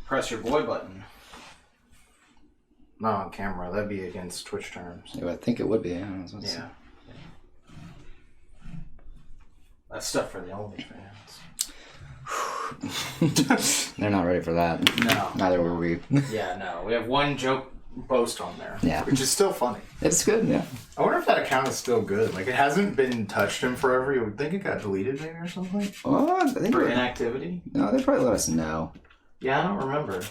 press your boy button. Not on camera. That'd be against Twitch terms. Yeah, I think it would be. Yeah. That's stuff for the OnlyFans. They're not ready for that. No. Neither were we. Yeah, no. We have one joke post on there. Yeah. Which is still funny. It's good, yeah. I wonder if that account is still good. Like, it hasn't been touched in forever. You would think it got deleted maybe or something? I think For inactivity? No, they probably let us know. Yeah, I don't remember.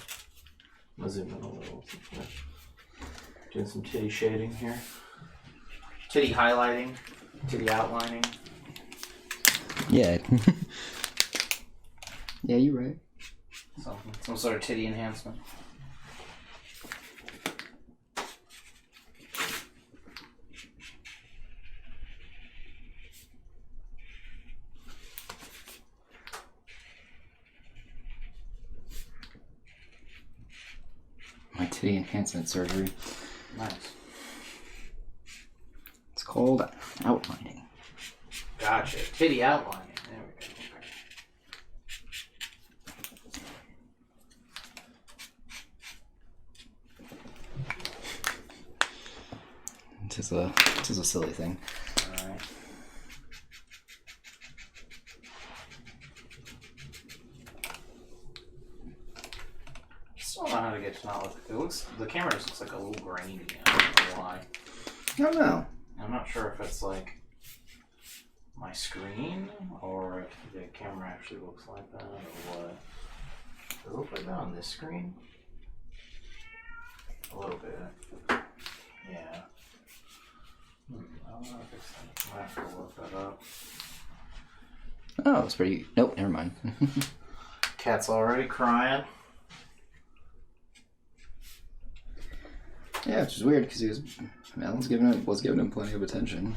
I'll zoom in a little. Doing some titty shading here. Titty highlighting. Titty outlining. Yeah. Yeah, you're right. Some sort of titty enhancement. My titty enhancement surgery. Nice. It's called outlining. Gotcha. Titty outlining. There we go. Okay. It is a silly thing. Alright. Still don't know how to get to not look. The camera just looks like a little grainy. I don't know why. I don't know. I'm not sure if it's like my screen or if the camera actually looks like that or what. Does it look like that on this screen? A little bit. Yeah. I don't know if it's. I have to look that up. Oh, it's pretty. Nope, never mind. Cat's already crying. Yeah, which is weird because Alan's was giving him plenty of attention.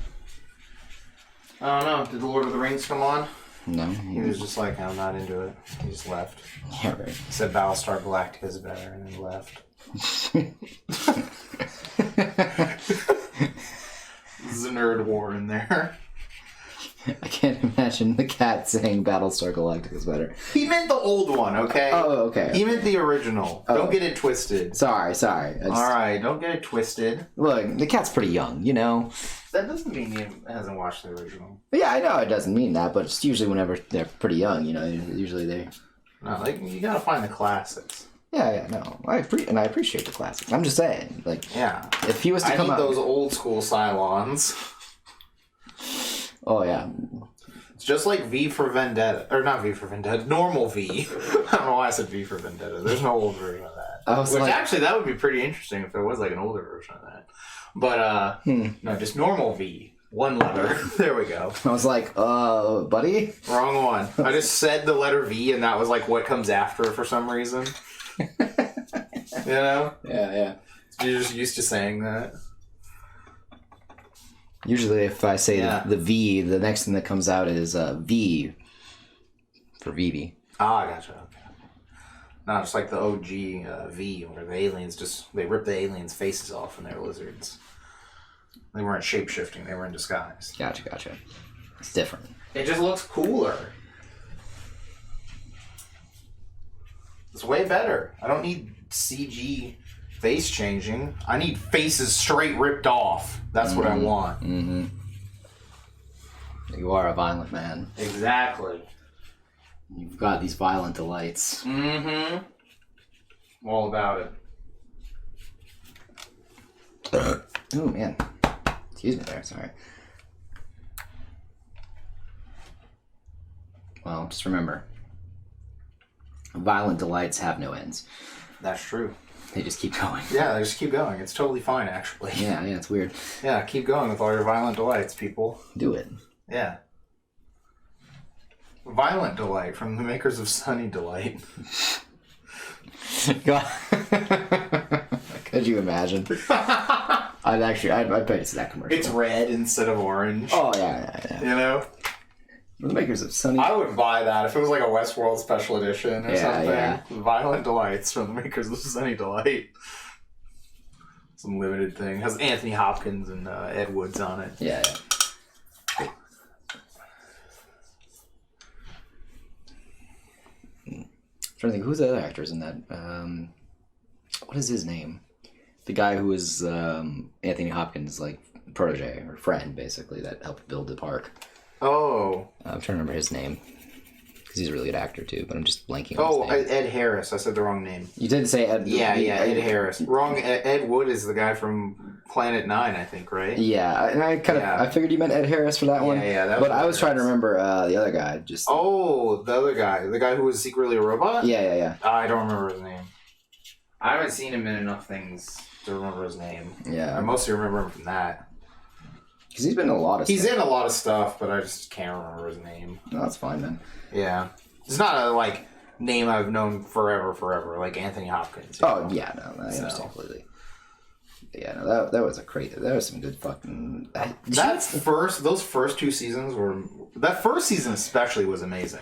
I don't know. Did the Lord of the Rings come on? No, He was just like, I'm not into it. He just left. Yeah, right. He said Battlestar Galactica is better, and then left. There's a nerd war in there. I can't imagine the cat saying Battlestar Galactica is better. He meant the old one, okay? Oh, okay. He meant the original. Oh. Don't get it twisted. Sorry. Alright, don't get it twisted. Look, the cat's pretty young, you know? That doesn't mean he hasn't watched the original. Yeah, I know it doesn't mean that, but it's usually whenever they're pretty young, you know, usually they... No, like, you gotta find the classics. Yeah, no. I appreciate the classics. I'm just saying, like... Yeah. If he was to I come need out... those old school Cylons. Oh, yeah. It's just like V for Vendetta. Or not V for Vendetta, normal V. I don't know why I said V for Vendetta. There's no old version of that. Which actually, that would be pretty interesting if there was like an older version of that. But, no, just normal V. One letter. There we go. I was like, buddy? Wrong one. I just said the letter V and that was like what comes after it for some reason. You know? Yeah. You're just used to saying that. Usually if I say the V, the next thing that comes out is V for Vivi. Ah, gotcha. Okay. No, just like the OG V, where the aliens they ripped the aliens' faces off when they were lizards. They weren't shape-shifting, they were in disguise. Gotcha. It's different. It just looks cooler. It's way better. I don't need CG face changing. I need faces straight ripped off. That's what I want. Mm-hmm. You are a violent man. Exactly. You've got these violent delights. Mm-hmm. All about it. Oh, man. Excuse me there, sorry. Well, just remember, violent delights have no ends. That's true. They just keep going. Yeah, they just keep going. It's totally fine, actually. Yeah, it's weird. Yeah, keep going with all your violent delights, people. Do it. Yeah. Violent Delight from the makers of Sunny Delight. God. Could you imagine? I'd bet it's that commercial. It's red instead of orange. Oh, yeah. You know? The makers of Sunny... I would buy that if it was like a Westworld special edition or something. Yeah. Violent Delights from the makers of Sunny Delight. Some limited thing. Has Anthony Hopkins and Ed Woods on it. Yeah. trying to think who's the other actors in that. What is his name? The guy who was Anthony Hopkins' like protege or friend, basically, that helped build the park. Oh. I'm trying to remember his name because he's a really good actor too, but I'm just blanking on his name. Ed Harris. I said the wrong name. You did say Ed. Yeah, Ed Harris. Wrong. Ed Wood is the guy from Planet Nine, I think, right? Yeah, and I figured you meant Ed Harris for that one. Yeah, but I was trying to remember the other guy. Just the other guy, the guy who was secretly a robot. Yeah. I don't remember his name. I haven't seen him in enough things to remember his name. Yeah, I mostly remember him from that. Because he's been in a lot of stuff. He's in a lot of stuff, but I just can't remember his name. No, that's fine then. Yeah. It's not a, name I've known forever, like Anthony Hopkins. Oh, yeah, no, I understand completely. Yeah, no, that was that was some good fucking... Those first 2 seasons were... That first season especially was amazing.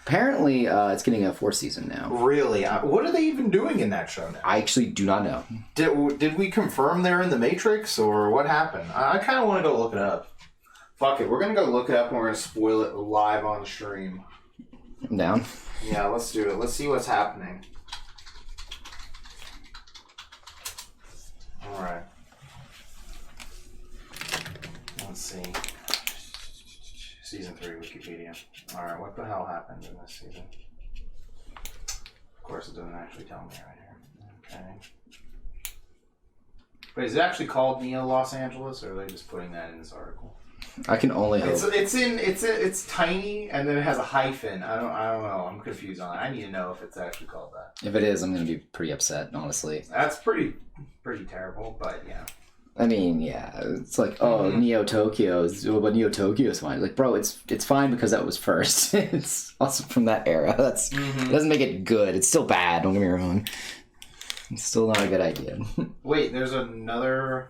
Apparently, it's getting a 4th season now. Really? What are they even doing in that show now? I actually do not know. Did we confirm they're in the Matrix, or what happened? I kind of want to go look it up. Fuck it, we're going to go look it up and we're going to spoil it live on the stream. I'm down. Yeah, let's do it. Let's see what's happening. Alright. Let's see. Season 3 Wikipedia. Alright, what the hell happened in this season? Of course, it doesn't actually tell me right here. Okay. Wait, is it actually called Neo Los Angeles, or are they just putting that in this article? I can only hope. It's tiny, and then it has a hyphen. I don't know. I'm confused on it. I need to know if it's actually called that. If it is, I'm going to be pretty upset, honestly. That's pretty terrible, but yeah. I mean, yeah, it's like, Neo Tokyo, but Neo Tokyo is fine. Like, bro, it's fine because that was first. It's also from that era. It doesn't make it good. It's still bad, don't get me wrong. It's still not a good idea. Wait, there's another...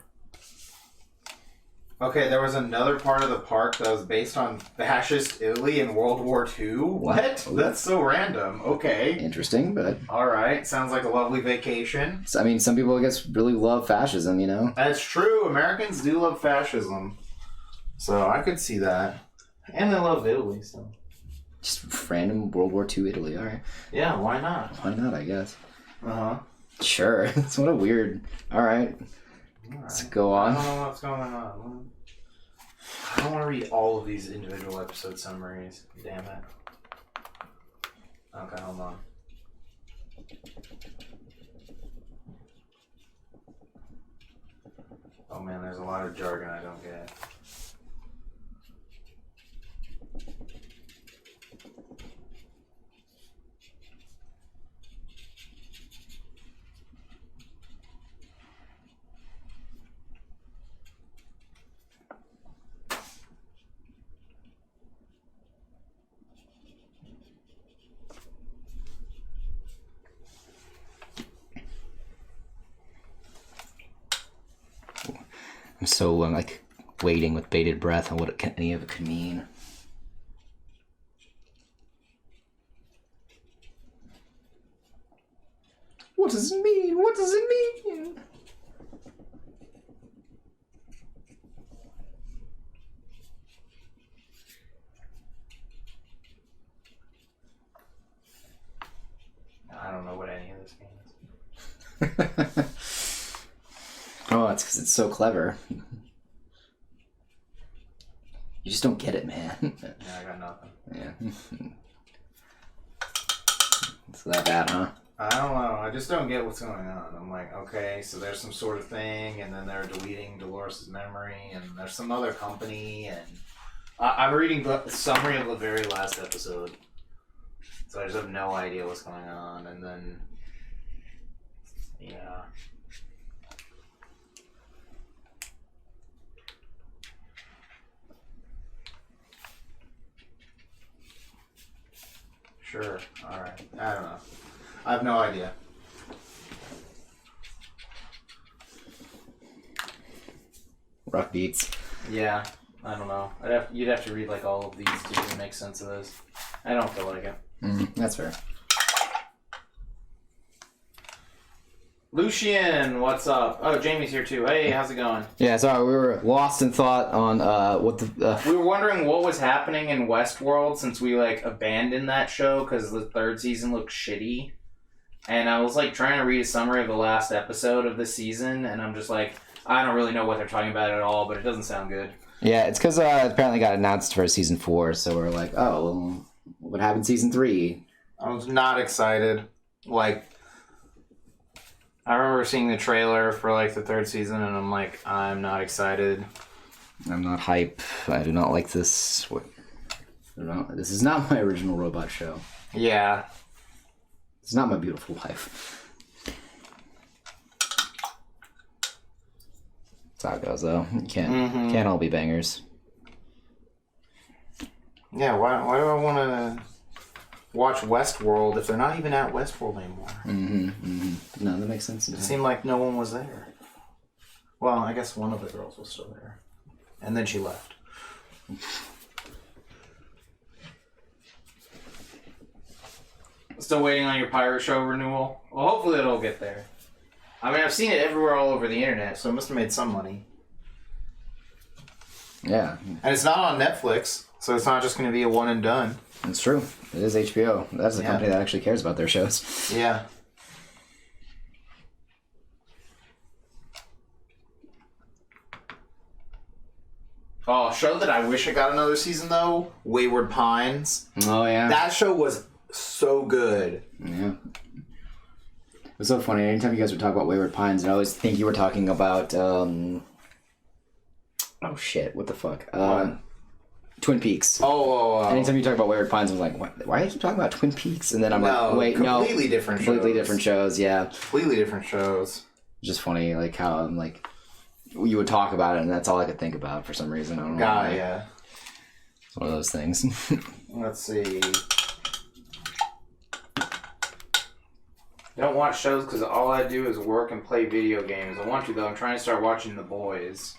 Okay, there was another part of the park that was based on fascist Italy in World War II? What? That's so random. Okay. Interesting, but... Alright, sounds like a lovely vacation. I mean, some people, I guess, really love fascism, you know? That's true. Americans do love fascism. So I could see that. And they love Italy, so... Just random World War II Italy, alright. Yeah, why not? Why not, I guess. Uh-huh. Sure. It's what a weird... Alright. Let's go on. I don't know what's going on. I don't want to read all of these individual episode summaries. Damn it. Okay, hold on. Oh man, there's a lot of jargon I don't get. I'm so waiting with bated breath on what any of it could mean. What does it mean? What does it mean? I don't know what any of this means. Oh, it's because it's so clever. You just don't get it, man. Yeah, I got nothing. Yeah. It's that bad, huh? I don't know. I just don't get what's going on. I'm like, okay, so there's some sort of thing, and then they're deleting Dolores' memory, and there's some other company, and I'm reading the summary of the very last episode, so I just have no idea what's going on, and then, yeah. Sure. Alright. I don't know. I have no idea. Rock beats. Yeah. I don't know. You'd have to read like all of these to even make sense of this. I don't feel like it. That's fair. Lucian, what's up? Oh, Jamie's here too. Hey, how's it going? Yeah, sorry, we were lost in thought on what the. We were wondering what was happening in Westworld since we like abandoned that show because the third season looked shitty. And I was like trying to read a summary of the last episode of the season, and I'm just like, I don't really know what they're talking about at all, but it doesn't sound good. Yeah, it's because it apparently got announced for season 4, so we're like, oh, well, what happened in season 3? I was not excited. Like, I remember seeing the trailer for like the third season, and I'm like, I'm not excited. I'm not hype. I do not like this. This is not my original robot show. Yeah. It's not my beautiful wife. That's how it goes, though. You can't all be bangers. Yeah, why do I want to watch Westworld if they're not even at Westworld anymore? No, that makes sense. It seemed like no one was there. Well, I guess one of the girls was still there. And then she left. Still waiting on your pirate show renewal? Well, hopefully it'll get there. I mean, I've seen it everywhere all over the internet, So it must have made some money. Yeah, And it's not on Netflix, so it's not just going to be a one and done. it's true. It is HBO. That's a company that actually cares about their shows. Yeah. Oh, a show that I wish I got another season, though, Wayward Pines. Oh, yeah. That show was so good. Yeah. It was so funny. Anytime you guys would talk about Wayward Pines, I always think you were talking about, oh shit, what the fuck? Twin Peaks. Anytime you talk about Wayward Pines, I was like, why are you talking about Twin Peaks? And then I'm like, wait, completely different shows. Completely different shows, yeah. Completely different shows. Just funny, like how I'm like, you would talk about it, and that's all I could think about for some reason. I don't know. God, yeah. It's one of those things. Let's see. Don't watch shows because all I do is work and play video games. I want to, though. I'm trying to start watching The Boys.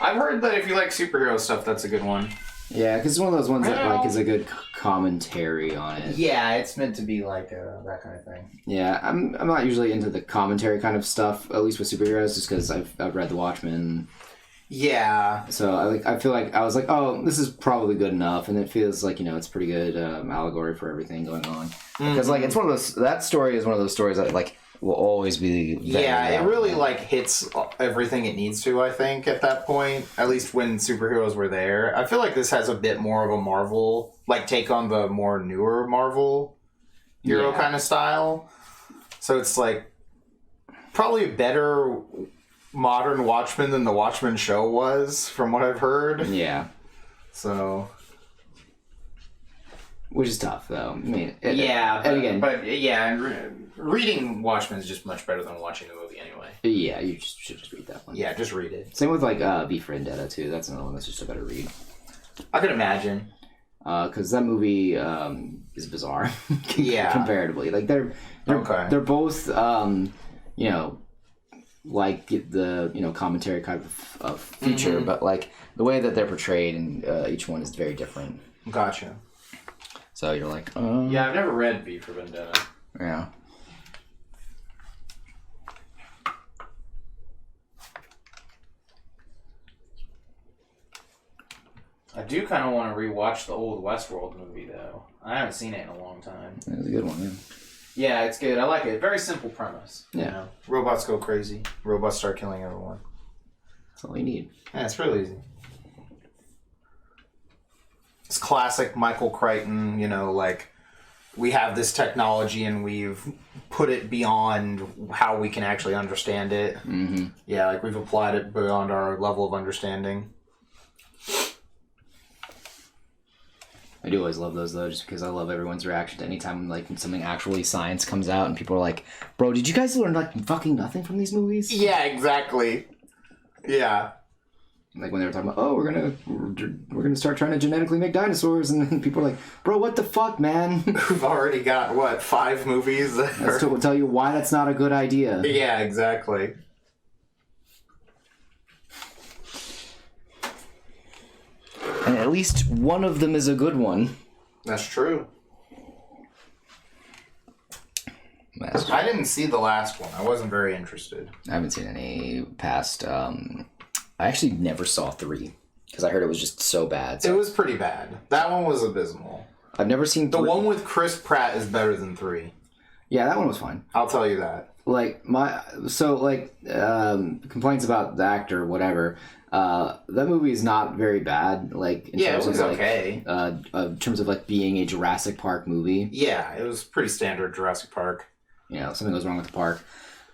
I've heard that if you like superhero stuff, that's a good one. Yeah, because it's one of those ones that like is a good commentary on it. Yeah, it's meant to be like that kind of thing. Yeah, I'm not usually into the commentary kind of stuff, at least with superheroes, just because I've read The Watchmen. Yeah. So I feel like I was like, oh, this is probably good enough, and it feels like it's pretty good allegory for everything going on. Because like it's one of those, that story is one of those stories that like will always be. Yeah, it really like hits everything it needs to. I think at that point, at least when superheroes were there, I feel like this has a bit more of a Marvel like take on the more newer Marvel hero kind of style. So it's like probably a better modern Watchmen than the Watchmen show was, from what I've heard. Yeah. So. Which is tough, though. I mean, reading Watchmen is just much better than watching the movie anyway. Yeah, you should just read that one. Yeah, just read it. Same with like V for Vendetta too. That's another one that's just a better read. I could imagine. Because that movie is bizarre. Yeah. Comparatively, like they're both like the commentary kind of feature, but like the way that they're portrayed in each one is very different. Gotcha. So you're like, yeah, I've never read V for Vendetta. Yeah. I do kind of want to rewatch the old Westworld movie, though. I haven't seen it in a long time. It was a good one, yeah. Yeah, it's good. I like it. Very simple premise. Yeah. You know? Robots go crazy. Robots start killing everyone. That's all you need. Yeah, it's real easy. It's classic Michael Crichton, like, we have this technology and we've put it beyond how we can actually understand it. Mm-hmm. Yeah, like we've applied it beyond our level of understanding. I do always love those, though, just because I love everyone's reaction to anytime like something actually science comes out and people are like, bro, did you guys learn like fucking nothing from these movies? Yeah, exactly. Yeah. Like when they were talking about, we're gonna start trying to genetically make dinosaurs, and then people are like, bro, what the fuck, man? We've already got 5 movies that That's to tell you why that's not a good idea. Yeah, exactly. And at least one of them is a good one. That's true. Master. I didn't see the last one. I wasn't very interested. I haven't seen any past. I actually never saw 3 because I heard it was just so bad. So it was pretty bad. That one was abysmal. I've never seen 3. The 3. one with Chris Pratt is better than 3. Yeah, that one was fine. I'll tell you that. Like complaints about the actor, whatever. That movie is not very bad. Like in terms it was of, like, okay. In terms of like being a Jurassic Park movie. Yeah, it was pretty standard Jurassic Park. You know, something goes wrong with the park.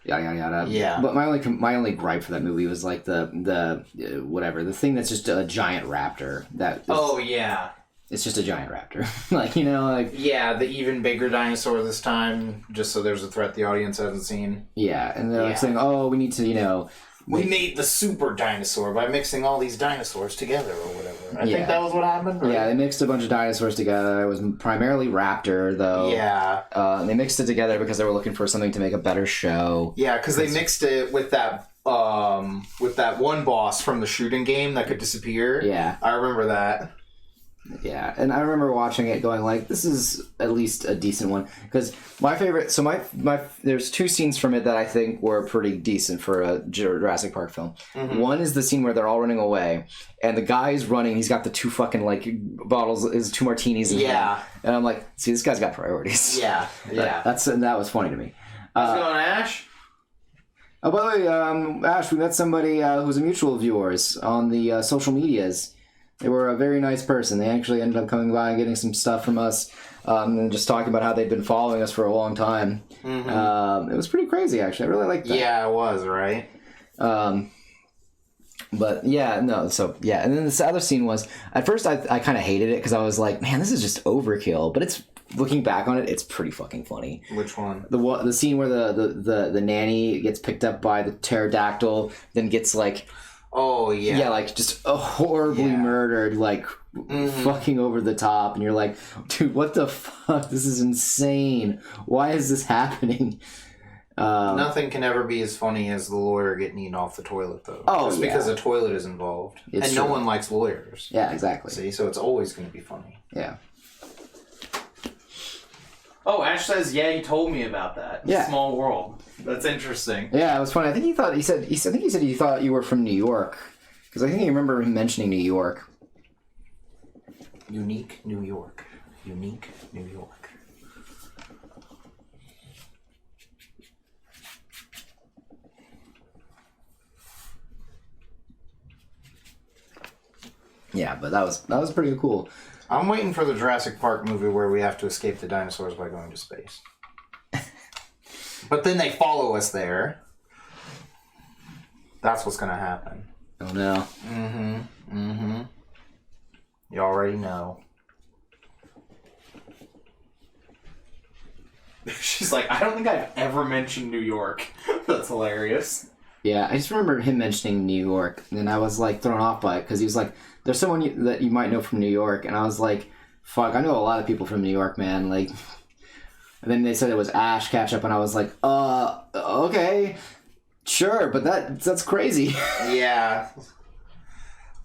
Yada yada yada. Yeah. But my only gripe for that movie was like the whatever, the thing that's just a giant raptor. Yeah. It's just a giant raptor. Like, you know, like... Yeah, the even bigger dinosaur this time, just so there's a threat the audience hasn't seen. Yeah, and they're like saying, oh, we need to, you know... We made the super dinosaur by mixing all these dinosaurs together or whatever. I think that was what happened, right? Yeah, they mixed a bunch of dinosaurs together. It was primarily raptor, though. Yeah. And they mixed it together because they were looking for something to make a better show. Yeah, because they mixed it with that one boss from the shooting game that could disappear. Yeah. I remember that. Yeah, and I remember watching it going like, this is at least a decent one. Because my favorite... So my there's 2 scenes from it that I think were pretty decent for a Jurassic Park film. Mm-hmm. One is the scene where they're all running away, and the guy's running, he's got the 2 fucking, like, bottles, his 2 martinis in him. And I'm like, see, this guy's got priorities. Yeah, yeah. That was funny to me. How's it going, Ash? Oh, by the way, Ash, we met somebody who's a mutual of yours on the social medias. They were a very nice person. They actually ended up coming by and getting some stuff from us, and just talking about how they'd been following us for a long time. Mm-hmm. It was pretty crazy, actually. I really liked that. Yeah, it was, right? But yeah, no, so yeah. And then this other scene was, at first I kind of hated it because I was like, man, this is just overkill. But it's, looking back on it, it's pretty fucking funny. Which one? The scene where the nanny gets picked up by the pterodactyl, then gets like... Oh, yeah. Yeah, like, just horribly murdered, like, fucking over the top, and you're like, dude, what the fuck? This is insane. Why is this happening? Nothing can ever be as funny as the lawyer getting eaten off the toilet, though. Oh, just because a toilet is involved. It's and true. no one likes lawyers. Yeah, exactly. See, so it's always going to be funny. Yeah. Oh, Ash says, yeah, he told me about that. Yeah. Small world. That's interesting. Yeah, it was funny. I think he said he thought you were from New York. Because I think I remember him mentioning New York. Unique New York. Unique New York. Yeah, but that was pretty cool. I'm waiting for the Jurassic Park movie where we have to escape the dinosaurs by going to space. But then they follow us there. That's what's going to happen. Oh, no. You already know. She's like, I don't think I've ever mentioned New York. That's hilarious. Yeah, I just remember him mentioning New York, and I was, like, thrown off by it, because he was like, there's someone that you might know from New York, and I was like, fuck, I know a lot of people from New York, man, like... And then they said it was Ash Ketchup, and I was like, okay, sure, but that's crazy. Yeah.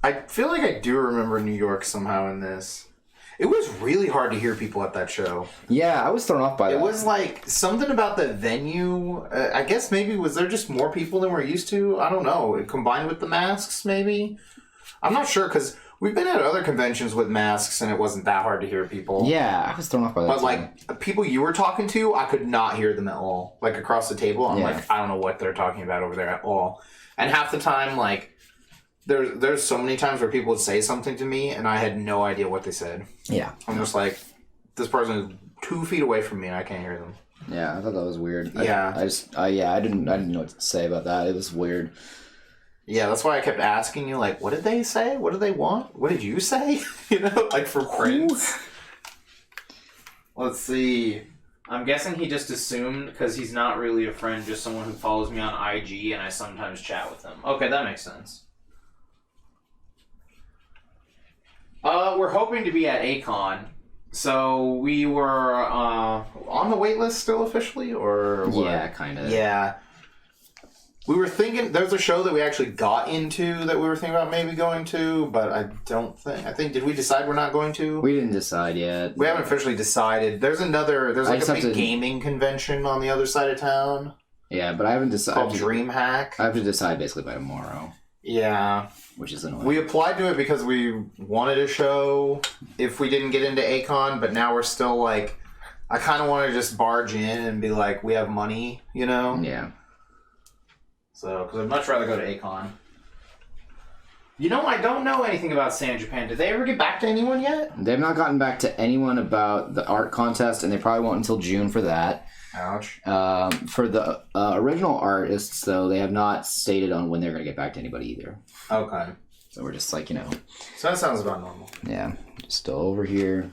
I feel like I do remember New York somehow in this. It was really hard to hear people at that show. Yeah, I was thrown off by that. It was like something about the venue. I guess maybe was there just more people than we're used to? I don't know. Combined with the masks, maybe? I'm not sure, because we've been at other conventions with masks and it wasn't that hard to hear people. Yeah, I was thrown off by that. But like people you were talking to, I could not hear them at all. Like across the table, I'm like, I don't know what they're talking about over there at all. And half the time, like, there's so many times where people would say something to me and I had no idea what they said. Yeah. I'm just like, this person is 2 feet away from me and I can't hear them. Yeah, I thought that was weird. Yeah. I didn't know what to say about that. It was weird. Yeah, that's why I kept asking you, like, what did they say? What do they want? What did you say? You know, like for friends. Let's see. I'm guessing he just assumed, because he's not really a friend, just someone who follows me on IG, and I sometimes chat with him. Okay, that makes sense. We're hoping to be at A-Kon. So we were on the wait list still officially, or what? Yeah, kind of. Yeah. We were thinking, there's a show that we actually got into that we were thinking about maybe going to, but I think, did we decide we're not going to? We didn't decide yet. We haven't officially decided. There's like a big gaming convention on the other side of town. Yeah, but I haven't decided. Called DreamHack. I have to decide basically by tomorrow. Yeah. Which is annoying. We applied to it because we wanted a show if we didn't get into Akon, but now we're still like, I kind of want to just barge in and be like, we have money, you know? Yeah. So, because I'd much rather go to Akon. You know, I don't know anything about San Japan. Did they ever get back to anyone yet? They've not gotten back to anyone about the art contest, and they probably won't until June for that. Ouch. For the original artists, though, they have not stated on when they're going to get back to anybody either. Okay. So we're just like, you know. So that sounds about normal. Yeah. Just still over here.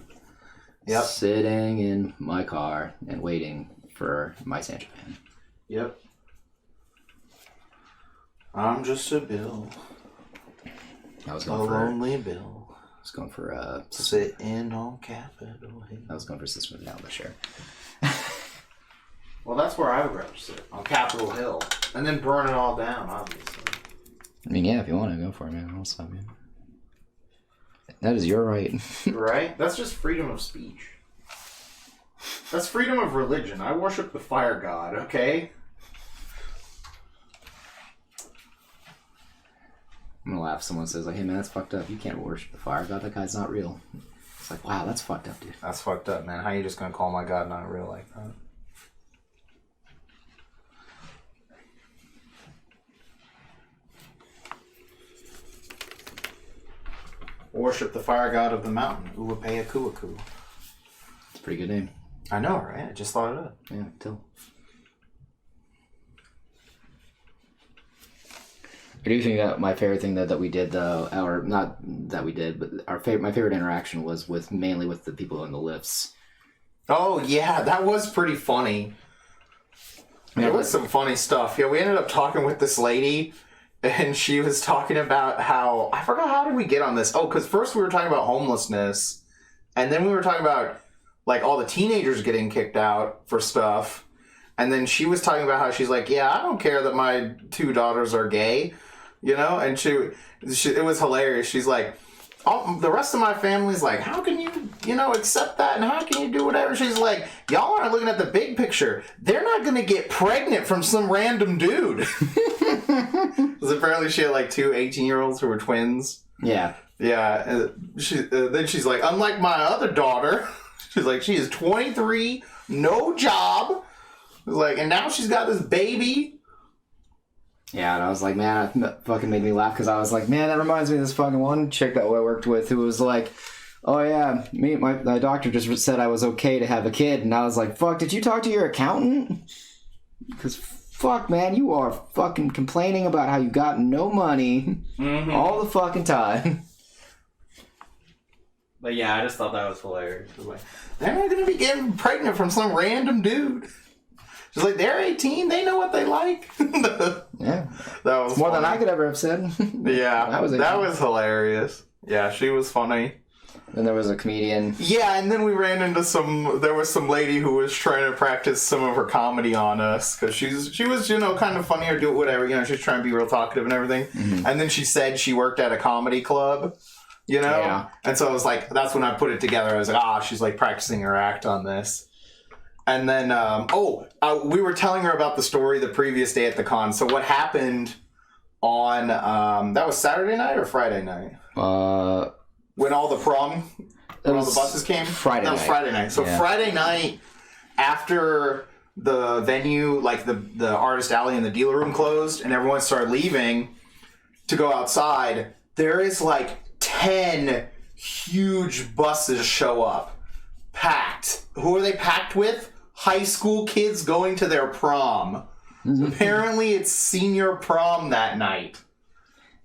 Yep. Sitting in my car and waiting for my San Japan. Yep. I'm just a Bill. I was A going for lonely Bill. I was going for sitting on Capitol Hill. I was going for System of a Down, but sure. Well, that's where I would rather sit, on Capitol Hill. And then burn it all down, obviously. I mean, yeah, if you want to go for it, man, I'll stop you. That is your right. Right? That's just freedom of speech. That's freedom of religion. I worship the fire god, okay? I'm gonna laugh if someone says, like, hey man, that's fucked up. You can't worship the fire god. That guy's not real. It's like, wow, that's fucked up, dude. That's fucked up, man. How you just gonna call my God not real like that? Worship the fire god of the mountain, Uapeakuaku. It's a pretty good name. I know, right? I just thought it up. Yeah, tell. I do think that my favorite thing that we did, though, or not that we did, but my favorite interaction was mainly with the people in the lifts. Oh yeah, that was pretty funny. There was some funny stuff. Yeah, we ended up talking with this lady, and she was talking about how, I forgot, how did we get on this? Oh, because first we were talking about homelessness, and then we were talking about like all the teenagers getting kicked out for stuff, and then she was talking about how she's like, yeah, I don't care that my 2 daughters are gay. You know, and she it was hilarious. She's like, the rest of my family's like, how can you, accept that? And how can you do whatever? She's like, y'all aren't looking at the big picture. They're not going to get pregnant from some random dude. Because apparently she had like 2 18-year-olds who were twins. Yeah. Yeah. Then she's like, unlike my other daughter, she's like, she is 23, no job. Like, and now she's got this baby. Yeah, and I was like, man, that fucking made me laugh because I was like, man, that reminds me of this fucking one chick that I worked with who was like, oh yeah, my doctor just said I was okay to have a kid, and I was like, fuck, did you talk to your accountant? Because fuck, man, you are fucking complaining about how you got no money all the fucking time. But yeah, I just thought that was hilarious. Like, they're not gonna be getting pregnant from some random dude. She's like, they're 18, they know what they like. Yeah. That was more funny. than I could ever have said. Yeah, that was hilarious. Yeah, she was funny. Then there was a comedian. Yeah, and then we ran into there was some lady who was trying to practice some of her comedy on us, because she was, kind of funny or do whatever, she's trying to be real talkative and everything. Mm-hmm. And then she said she worked at a comedy club, Yeah. And so I was like, that's when I put it together. I was like, she's like practicing her act on this. And then, we were telling her about the story the previous day at the con. So what happened on, that was Saturday night or Friday night? When all the buses came? Friday night. That was Friday night. So Friday night, after the venue, like the artist alley and the dealer room closed and everyone started leaving to go outside, there is like 10 huge buses show up. Packed. Who are they packed with? High school kids going to their prom. Apparently it's senior prom that night.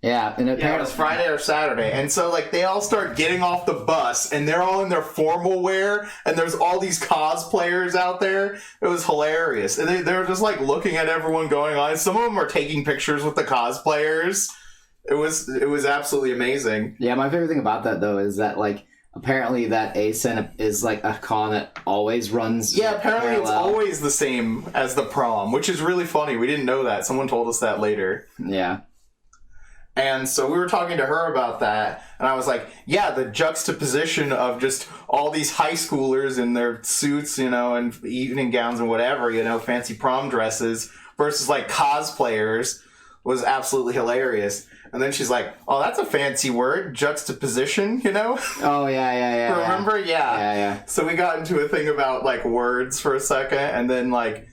Yeah, and it was Friday or Saturday. And so like they all start getting off the bus and they're all in their formal wear and there's all these cosplayers out there. It was hilarious. And they're just like looking at everyone going on. Some of them are taking pictures with the cosplayers. It was absolutely amazing. Yeah, my favorite thing about that though is that like apparently that ascent is like a con that always runs. Yeah, apparently parallel. it's always the same as the prom, which is really funny. We didn't know that. Someone told us that later. Yeah. And so we were talking to her about that, and I was like, yeah, the juxtaposition of just all these high schoolers in their suits, you know, and evening gowns and whatever, you know, fancy prom dresses, versus, like, cosplayers was absolutely hilarious. And then she's like, oh, that's a fancy word, juxtaposition, you know? Oh, yeah. Remember? Yeah. Yeah. So we got into a thing about, like, words for a second, and then, like,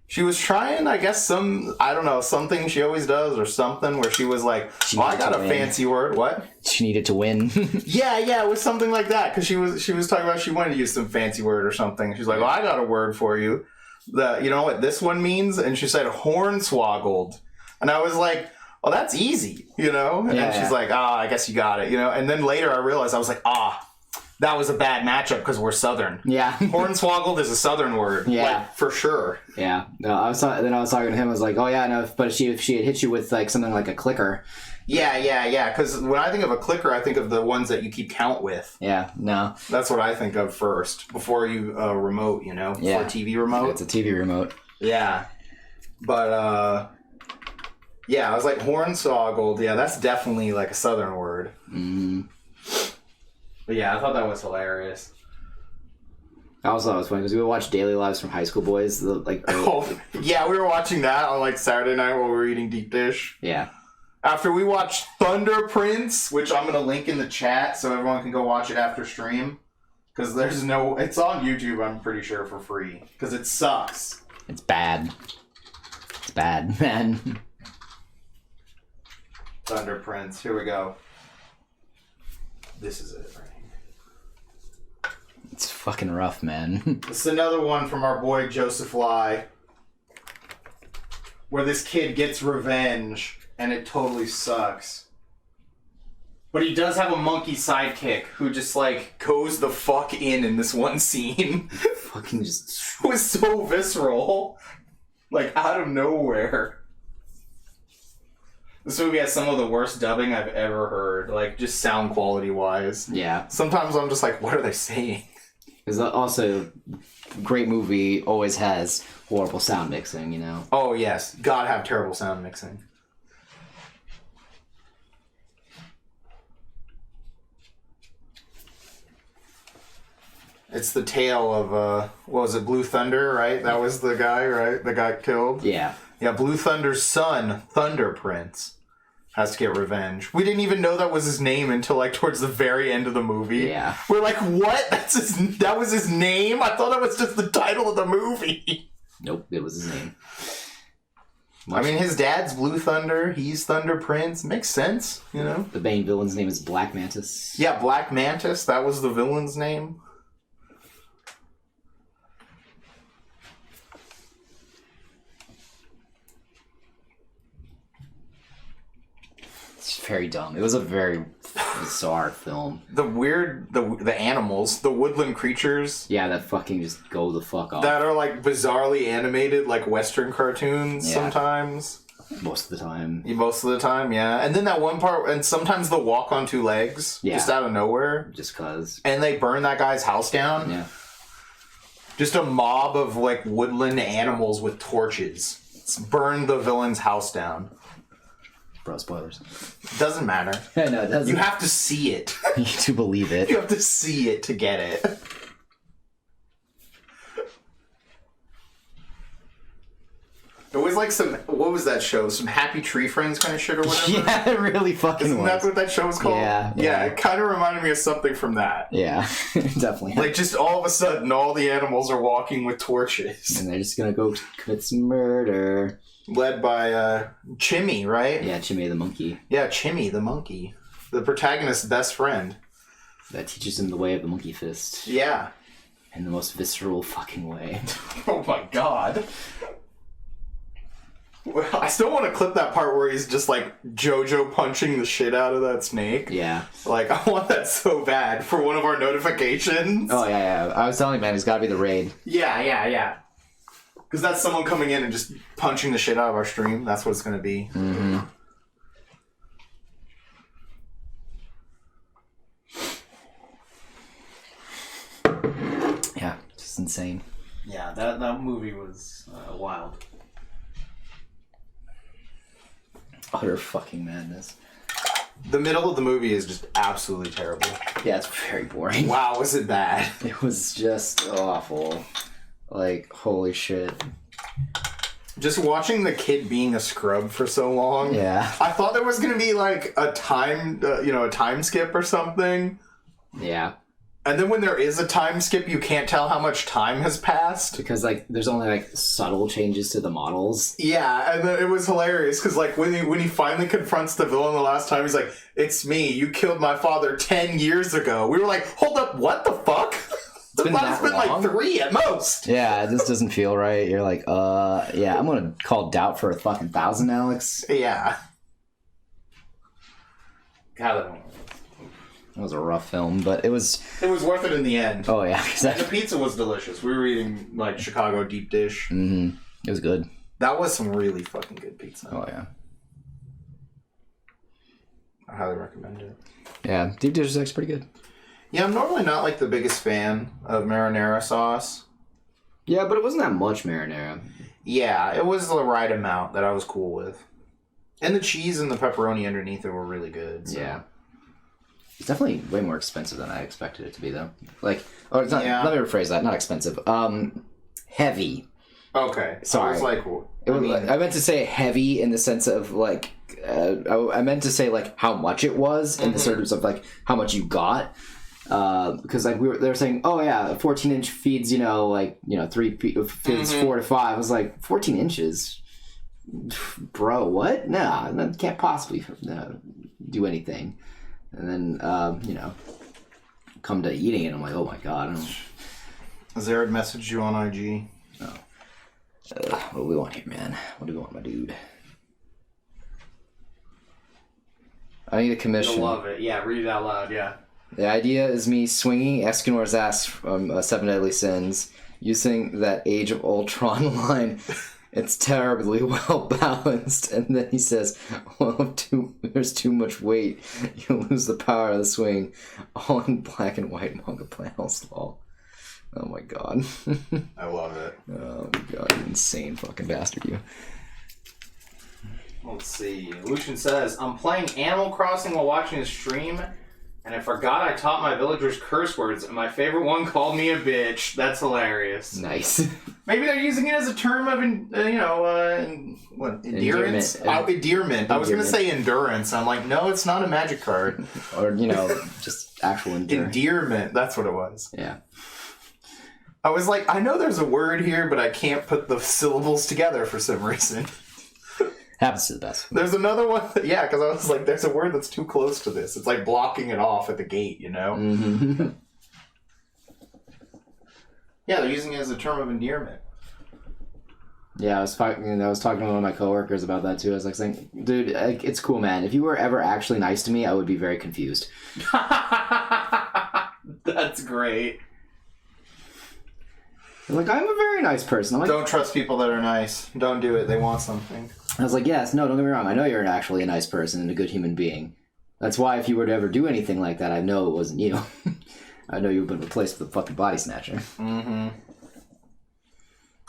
she was trying, I guess, something she always does or something where she was like, I got a fancy word. What? She needed to win. yeah, it was something like that. Because she was talking about she wanted to use some fancy word or something. She's like, well, I got a word for you. You know what this one means? And she said hornswoggled. And I was like, oh, that's easy, you know? And then she's like, I guess you got it, you know? And then later I realized, I was like, that was a bad matchup because we're Southern. Yeah. Hornswoggled is a Southern word. Yeah. Like, for sure. Yeah. No, I was talking to him. I was like, oh yeah, no. But if she had hit you with like something like a clicker. Yeah. Because when I think of a clicker, I think of the ones that you keep count with. Yeah. No. That's what I think of first before you remote. You know, yeah. For a TV remote. It's a TV remote. Yeah. But yeah, I was like hornswoggled. Yeah, that's definitely like a Southern word. Mm. But yeah, I thought that was hilarious. I also thought it was funny because we would watch Daily Lives from High School Boys. Yeah, we were watching that on like Saturday night while we were eating deep dish. Yeah. After we watched Thunder Prince, which I'm going to link in the chat so everyone can go watch it after stream. Because it's on YouTube, I'm pretty sure, for free. Because it sucks. It's bad. It's bad, man. Thunder Prince, here we go. This is it right here. It's fucking rough, man. This is another one from our boy Joseph Lai, where this kid gets revenge, and it totally sucks. But he does have a monkey sidekick who just, like, goes the fuck in this one scene. Fucking just... It was so visceral. Like, out of nowhere. This movie has some of the worst dubbing I've ever heard, like, just sound quality-wise. Yeah. Sometimes I'm just like, what are they saying? Because also, great movie always has horrible sound mixing, you know? Oh, yes. Gotta have terrible sound mixing. It's the tale of, what was it, Blue Thunder, right? That was the guy, right? That got killed? Yeah. Yeah, Blue Thunder's son, Thunder Prince, has to get revenge. We didn't even know that was his name until, like, towards the very end of the movie. Yeah. We're like, what? That was his name? I thought that was just the title of the movie. Nope, it was his name. I mean, his dad's Blue Thunder. He's Thunder Prince. Makes sense, you know? The main villain's name is Black Mantis. Yeah, Black Mantis. That was the villain's name. It's very dumb. It was a very bizarre film. The animals, the woodland creatures. Yeah, that fucking just go the fuck off. That are, like, bizarrely animated, like Western cartoons sometimes. Most of the time. Most of the time, yeah. And then that one part, and sometimes they'll walk on two legs, just out of nowhere. Just cause. And they burn that guy's house down. Yeah. Just a mob of, like, woodland animals with torches. Burn the villain's house down. Bro, spoilers. Doesn't matter. No, it doesn't. You have to see it. You need to believe it. You have to see it to get it. It was like what was that show? Some Happy Tree Friends kind of shit or whatever? Yeah, it really fucking Isn't was. that what that show was called? Yeah. It kind of reminded me of something from that. Yeah, definitely. Like, just all of a sudden, all the animals are walking with torches. And they're just gonna go commit some murder. Led by Chimmy, right? Yeah, Chimmy the monkey. Yeah, Chimmy the monkey. The protagonist's best friend. That teaches him the way of the monkey fist. Yeah. In the most visceral fucking way. Oh my god. Well, I still want to clip that part where he's just like JoJo punching the shit out of that snake. Yeah. Like, I want that so bad for one of our notifications. Oh, yeah. I was telling you, man, it's gotta be the raid. Yeah. Because that's someone coming in and just punching the shit out of our stream. That's what it's going to be. Mm-hmm. It's insane. Yeah, that movie was wild. Utter fucking madness. The middle of the movie is just absolutely terrible. Yeah, it's very boring. Wow, was it bad? It was just awful. Like, holy shit. Just watching the kid being a scrub for so long. Yeah. I thought there was gonna be like a time, a time skip or something. Yeah. And then when there is a time skip, you can't tell how much time has passed. Because, like, there's only, like, subtle changes to the models. Yeah, and then it was hilarious, because, like, when he finally confronts the villain the last time, he's like, "It's me, you killed my father 10 years ago." We were like, hold up, what the fuck? It's been like 3 at most. Yeah, it just doesn't feel right. You're like, yeah, I'm gonna call Doubt for a fucking 1,000, Alex. Yeah. God, It was a rough film, but it was worth it in the end. Oh, yeah. And the pizza was delicious. We were eating, like, Chicago deep dish. Mm-hmm. It was good. That was some really fucking good pizza. Oh, yeah. I highly recommend it. Yeah, deep dish is actually pretty good. Yeah, I'm normally not, like, the biggest fan of marinara sauce. Yeah, but it wasn't that much marinara. Yeah, it was the right amount that I was cool with. And the cheese and the pepperoni underneath it were really good. So. Yeah. It's definitely way more expensive than I expected it to be, though. Like, oh, it's not, Yeah. let me rephrase that. Not expensive. Heavy. Okay. Sorry. So it's like, I meant to say heavy in the sense of, like, I meant to say, like, how much it was in the terms of, like, how much you got. Because, like, they were saying, oh, yeah, a 14-inch feeds, feeds 4 to 5. I was like, 14 inches? Bro, what? Nah, that can't possibly do anything. And then, come to eating it, I'm like, oh my god. Zared messaged you on IG. Oh. What do we want here, man? What do we want, my dude? I need a commission. You'll love it. Yeah, read it out loud, yeah. The idea is me swinging Escanor's ass from Seven Deadly Sins, using that Age of Ultron line. It's terribly well balanced. And then he says, well, there's too much weight. You'll lose the power of the swing. All in black and white manga panels. Lol. Oh my god. I love it. Oh my god, you insane fucking bastard, you. Let's see. Lucian says, I'm playing Animal Crossing while watching a stream, and I forgot I taught my villagers curse words, and my favorite one called me a bitch. That's hilarious. Nice. Maybe they're using it as a term of, endurance? Endearment. I was going to say endurance. I'm like, no, it's not a magic card. Or, just actual endurance. Endearment. That's what it was. Yeah. I was like, I know there's a word here, but I can't put the syllables together for some reason. Happens to the best. There's another one, because I was like, there's a word that's too close to this. It's like blocking it off at the gate, Mm-hmm. Yeah, they're using it as a term of endearment. Yeah, I was talking to one of my coworkers about that too. I was like saying, dude, it's cool, man. If you were ever actually nice to me, I would be very confused. That's great. Like, I'm a very nice person. I'm like, Don't trust people that are nice. Don't do it. They want something. I was like, yes, no, don't get me wrong. I know you're actually a nice person and a good human being. That's why if you were to ever do anything like that, I know it wasn't you. I know you've been replaced with a fucking body snatcher. Mm-hmm.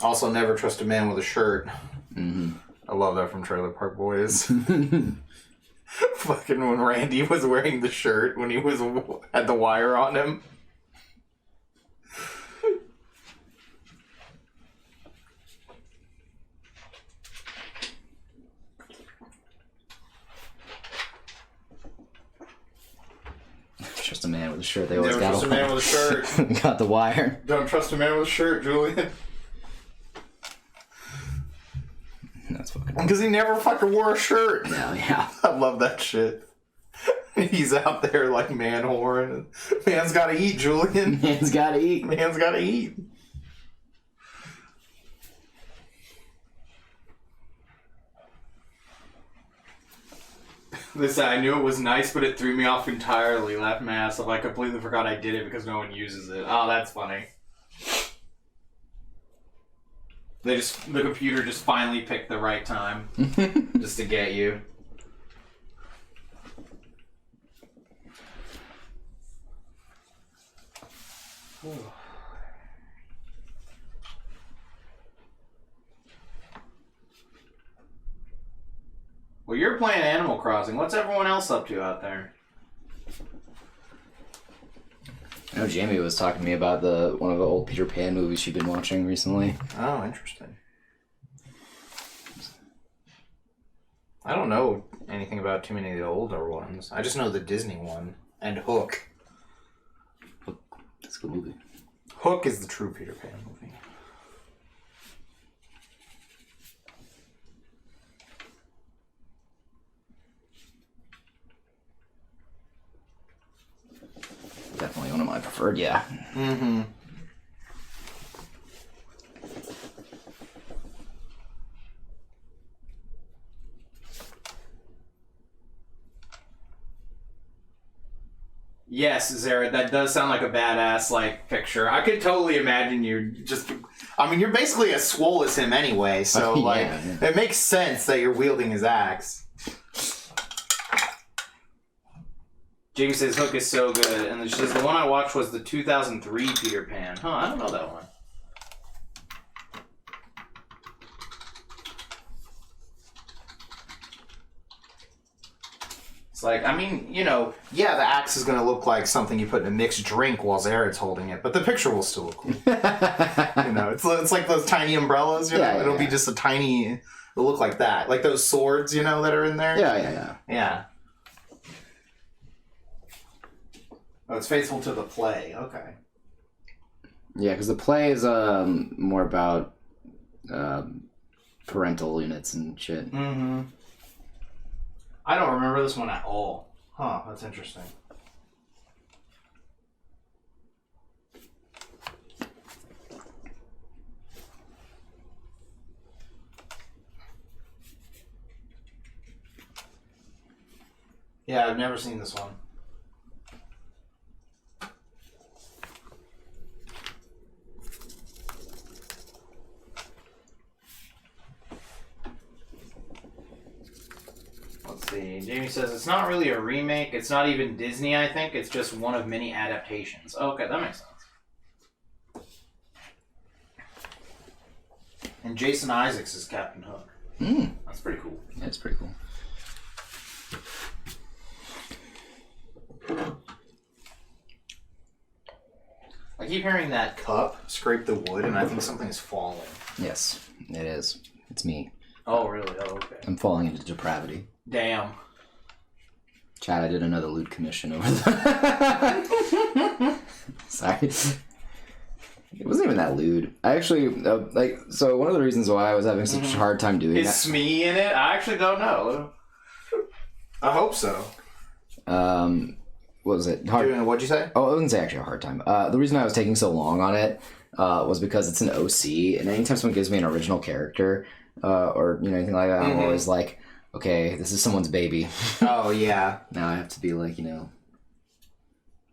Also, never trust a man with a shirt. Mm-hmm. I love that from Trailer Park Boys. Fucking when Randy was wearing the shirt when he had the wire on him. Trust a man with a shirt. They always Never trust a man with a shirt. Got the wire. Don't trust a man with a shirt, Julian. That's fucking. Because he never fucking wore a shirt. No, yeah. I love that shit. He's out there like man whoring. Man's gotta eat, Julian. Man's gotta eat. Man's gotta eat. Listen, I knew it was nice, but it threw me off entirely. Laughed my ass off. I completely forgot I did it because no one uses it. Oh, that's funny. The computer just finally picked the right time just to get you. Well, you're playing Animal Crossing. What's everyone else up to out there? I know Jamie was talking to me about one of the old Peter Pan movies she'd been watching recently. Oh, interesting. I don't know anything about too many of the older ones. I just know the Disney one and Hook. That's a good movie. Hook is the true Peter Pan movie. Definitely one of my preferred, yeah. Mm-hmm. Yes, Zara, that does sound like a badass, like, picture. I could totally imagine you just... I mean, you're basically as swole as him anyway, so, Yeah. it makes sense that you're wielding his axe. Jamie says Hook is so good, and she says the one I watched was the 2003 Peter Pan. Huh, I don't know that one. It's like, I mean, you know... Yeah, the axe is going to look like something you put in a mixed drink while Zared's holding it, but the picture will still look cool. You know, it's like those tiny umbrellas, you know? Yeah, It'll be just a tiny... It'll look like that. Like those swords, you know, that are in there? Yeah. Oh, it's faithful to the play. Okay. Yeah, because the play is more about parental units and shit. Mm-hmm. I don't remember this one at all. Huh, that's interesting. Yeah, I've never seen this one. Let's see. Jamie says it's not really a remake. It's not even Disney, I think. It's just one of many adaptations. Okay, that makes sense. And Jason Isaacs is Captain Hook. That's pretty cool. That's pretty cool. I keep hearing that Cup scrape the wood, and I think something is falling. Yes, it is. It's me. Oh, really? Oh, okay. I'm falling into depravity. Damn. Chad, I did another lewd commission over the... Sorry. It wasn't even that lewd. I actually, so one of the reasons why I was having such a hard time doing Is that... Smee in it? I actually don't know. I hope so. What was it? What'd you say? Oh, I wouldn't say actually a hard time. The reason I was taking so long on it was because it's an OC, and anytime someone gives me an original character, or anything like that, I'm always like, okay, this is someone's baby. Oh, yeah. Now I have to be like,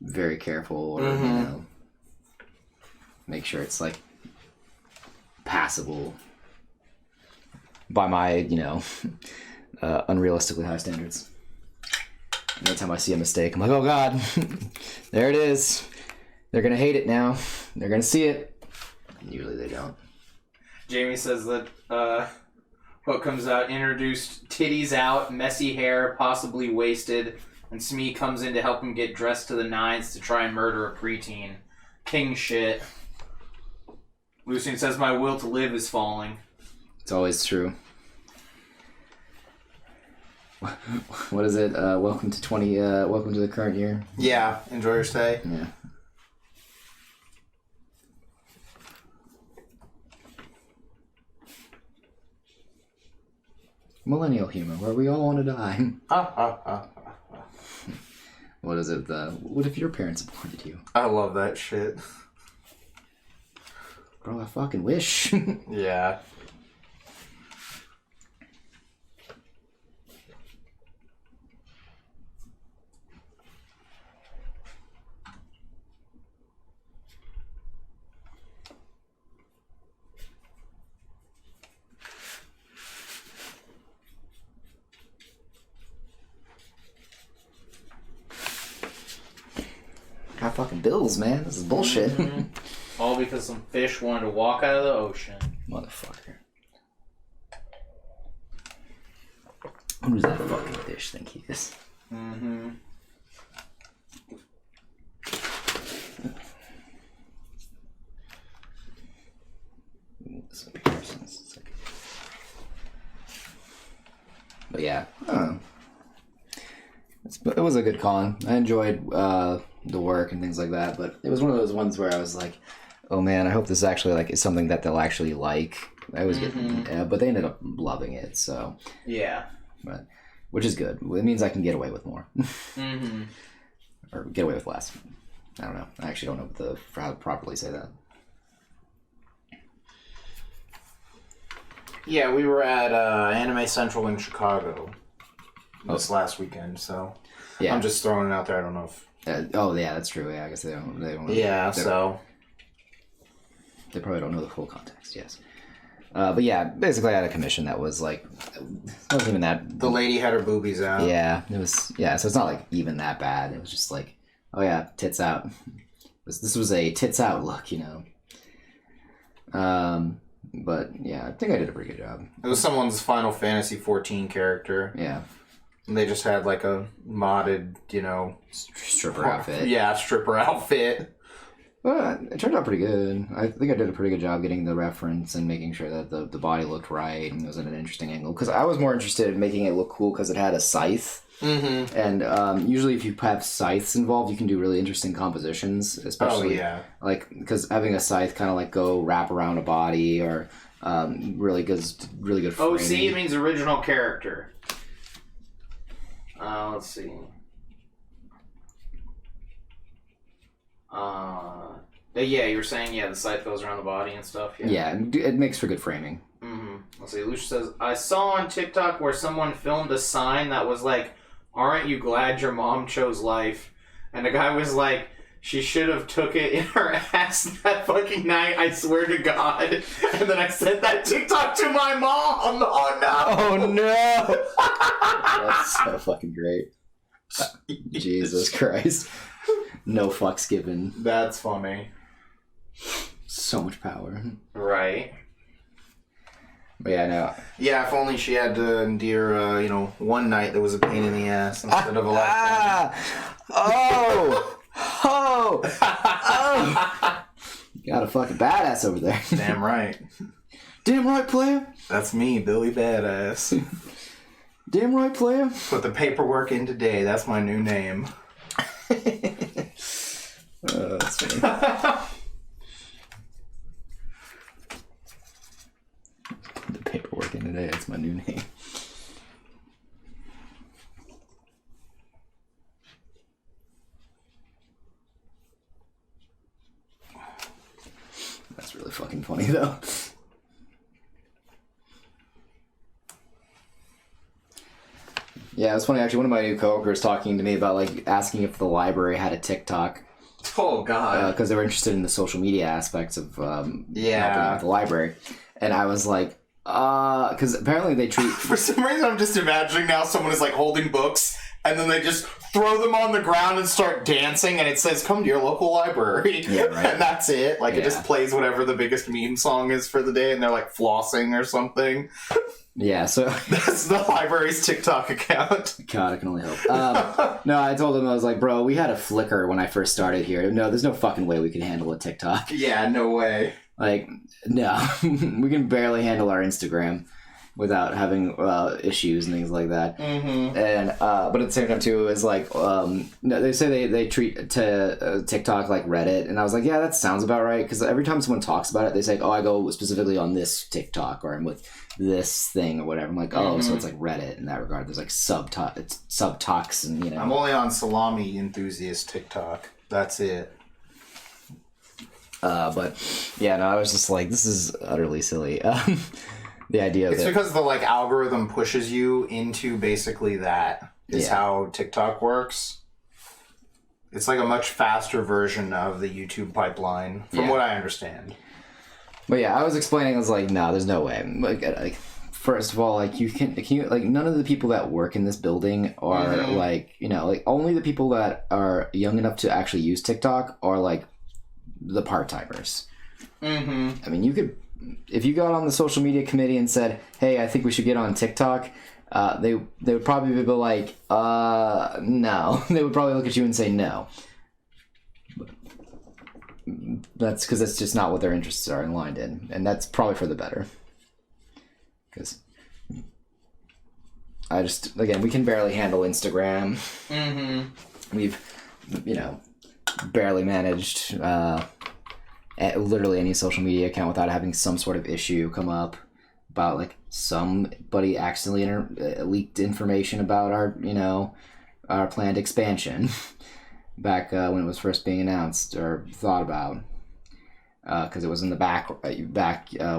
very careful, or, make sure it's, like, passable by my, unrealistically high standards. And anytime I see a mistake, I'm like, oh god, there it is. They're gonna hate it now. They're gonna see it. And usually they don't. Jamie says that Hook comes out, introduced titties out, messy hair, possibly wasted, and Smee comes in to help him get dressed to the nines to try and murder a preteen. King shit. Lucian says my will to live is falling. It's always true. What is it? Welcome to the current year. Yeah, enjoy your stay. Yeah. Millennial humor, where we all want to die. What is it? What if your parents aborted you? I love that shit. Bro, I fucking wish. Yeah. Got fucking bills, man. This is bullshit. All because some fish wanted to walk out of the ocean. Motherfucker. Who's that fucking dish think he is? Mm-hmm. But yeah, it was a good con. I enjoyed the work and things like that, but it was one of those ones where I was like, oh man, I hope this actually like is something that they'll actually like. I was but they ended up loving it, so yeah, but which is good. It means I can get away with more, or get away with less. I don't know. I actually don't know how to properly say that. Yeah, we were at Anime Central in Chicago this last weekend, so yeah. I'm just throwing it out there. I don't know if. Oh yeah, that's true. Yeah, I guess they don't. Yeah, so they probably don't know the full context. Yes, but yeah, basically I had a commission that was like, it wasn't even that. The lady had her boobies out. Yeah, it was. Yeah, so it's not like even that bad. It was just like, oh yeah, tits out. This was a tits out look, you know. But yeah, I think I did a pretty good job. It was someone's Final Fantasy 14 character. Yeah. And they just had like a modded, you know... stripper outfit. Yeah, stripper outfit. Well, it turned out pretty good. I think I did a pretty good job getting the reference and making sure that the body looked right and it was at an interesting angle. Because I was more interested in making it look cool because it had a scythe. Mm-hmm. And usually if you have scythes involved, you can do really interesting compositions, especially like because having a scythe kind of like go wrap around a body or really good framing. Oh, see, it means original character. Let's see. Yeah, you were saying the scythe goes around the body and stuff. Yeah, it makes for good framing. Mm-hmm. Let's see. Lucia says, I saw on TikTok where someone filmed a sign that was like, "Aren't you glad your mom chose life?" And the guy was like, "She should have took it in her ass that fucking night, I swear to God." And then I sent that TikTok to my mom. Oh no. Oh no. That's so fucking great. Jesus Christ. No fucks given. That's funny. So much power. Right. But yeah, no. Yeah, if only she had to endure, one night that was a pain in the ass instead of a lifetime. Oh! You got a fucking badass over there. Damn right. Damn right, player. That's me, Billy Badass. Damn right, player. Put the paperwork in today. That's my new name. That's funny. The paperwork in today. That's my new name. That's really fucking funny, though. Yeah, it's funny actually. One of my new coworkers talking to me about like asking if the library had a TikTok. Oh God! Because they were interested in the social media aspects of helping out the library, and I was like, because apparently they treat. For some reason, I'm just imagining now someone is like holding books, and then they just throw them on the ground and start dancing, and it says, "Come to your local library." Yeah, right. And that's it. Like it just plays whatever the biggest meme song is for the day, and they're like flossing or something. Yeah, so that's the library's TikTok account. God, I can only hope. No, I told him, I was like, bro, we had a Flickr when I first started here. No, there's no fucking way we can handle a TikTok. Yeah, no way. Like, no, we can barely handle our Instagram without having issues and things like that. Mm-hmm. And but at the same time too, it's like no, they say they treat TikTok like Reddit, and I was like, yeah, that sounds about right, because every time someone talks about it, they say, oh, I go specifically on this TikTok, or I'm with this thing or whatever. I'm like, oh, so it's like Reddit in that regard. There's like subtalks, and I'm only on Salami Enthusiast TikTok. That's it. But yeah, no, I was just like, this is utterly silly. The idea of it's because the like algorithm pushes you into basically that is how TikTok works. It's like a much faster version of the YouTube pipeline, from what I understand. But yeah, I was explaining. I was like, no, there's no way. Like, first of all, like you can like none of the people that work in this building are like like only the people that are young enough to actually use TikTok are like the part timers. Mm-hmm. I mean, you could if you got on the social media committee and said, hey, I think we should get on TikTok, they would probably be like, no. They would probably look at you and say no. That's because that's just not what their interests are aligned in. And that's probably for the better. Because again, we can barely handle Instagram. Mm-hmm. We've, barely managed literally any social media account without having some sort of issue come up about like somebody accidentally leaked information about our planned expansion back when it was first being announced or thought about, because it was in the back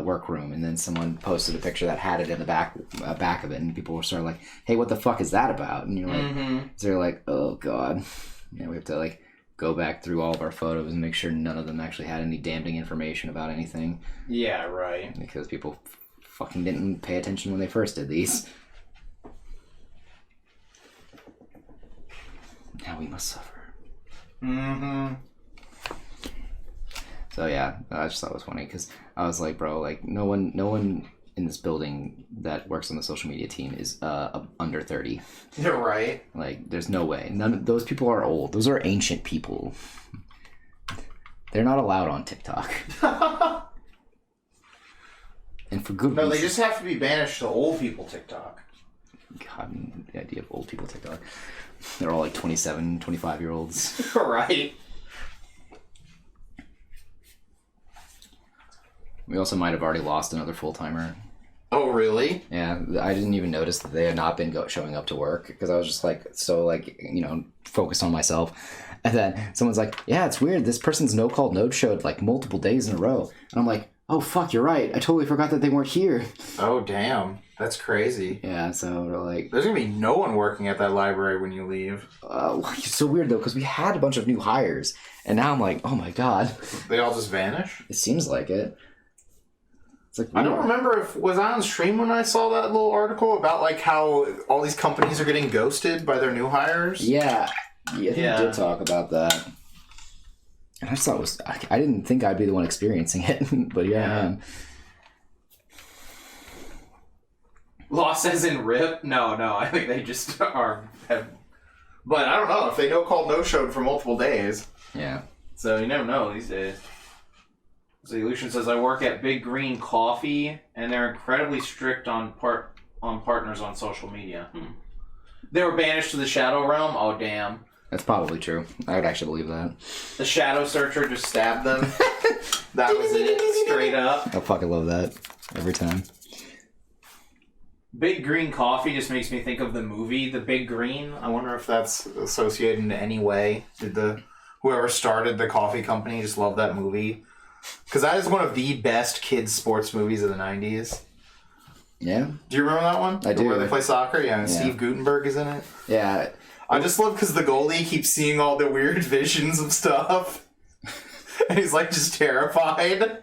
workroom, and then someone posted a picture that had it in the back of it, and people were sort of like, hey, what the fuck is that about? And you're like, so they're like, oh god, we have to like go back through all of our photos and make sure none of them actually had any damning information about anything. Yeah, right. Because people fucking didn't pay attention when they first did these. Now we must suffer. Mm-hmm. So yeah, I just thought it was funny because I was like, bro, like no one in this building that works on the social media team is under 30. You're right. Like, there's no way. None of those people are old. Those are ancient people. They're not allowed on TikTok. And for good reason. No, they just have to be banished to old people TikTok. God, the idea of old people TikTok. They're all like 27, 25-year-olds. Right. We also might have already lost another full-timer. Oh, really? Yeah, I didn't even notice that they had not been showing up to work because I was just like, so like, focused on myself. And then someone's like, yeah, it's weird. This person's no-showed like multiple days in a row. And I'm like, oh, fuck, you're right. I totally forgot that they weren't here. Oh, damn. That's crazy. Yeah, so we're like... There's going to be no one working at that library when you leave. It's so weird, though, because we had a bunch of new hires. And now I'm like, oh, my God. They all just vanish? It seems like it. It's like, I don't remember if... Was I on stream when I saw that little article about, like, how all these companies are getting ghosted by their new hires? Yeah. I think we did talk about that. And I just thought it was... I didn't think I'd be the one experiencing it, but yeah, I am. Lost as in rip? No, I think they just are... But I don't know. If they no-showed for multiple days. Yeah. So you never know these days. So Lucian says, I work at Big Green Coffee, and they're incredibly strict on partners on social media. They were banished to the Shadow Realm? Oh, damn. That's probably true. I would actually believe that. The Shadow Searcher just stabbed them. That was it, straight up. I fucking love that every time. Big Green Coffee just makes me think of the movie, The Big Green. I wonder if that's associated in any way. Did whoever started the coffee company just love that movie? Because that is one of the best kids' sports movies of the 90s. Yeah. Do you remember that one? I do. Where they play soccer? Yeah, and Steve Guttenberg is in it. Yeah. I just love because the goalie keeps seeing all the weird visions of stuff. And he's like just terrified.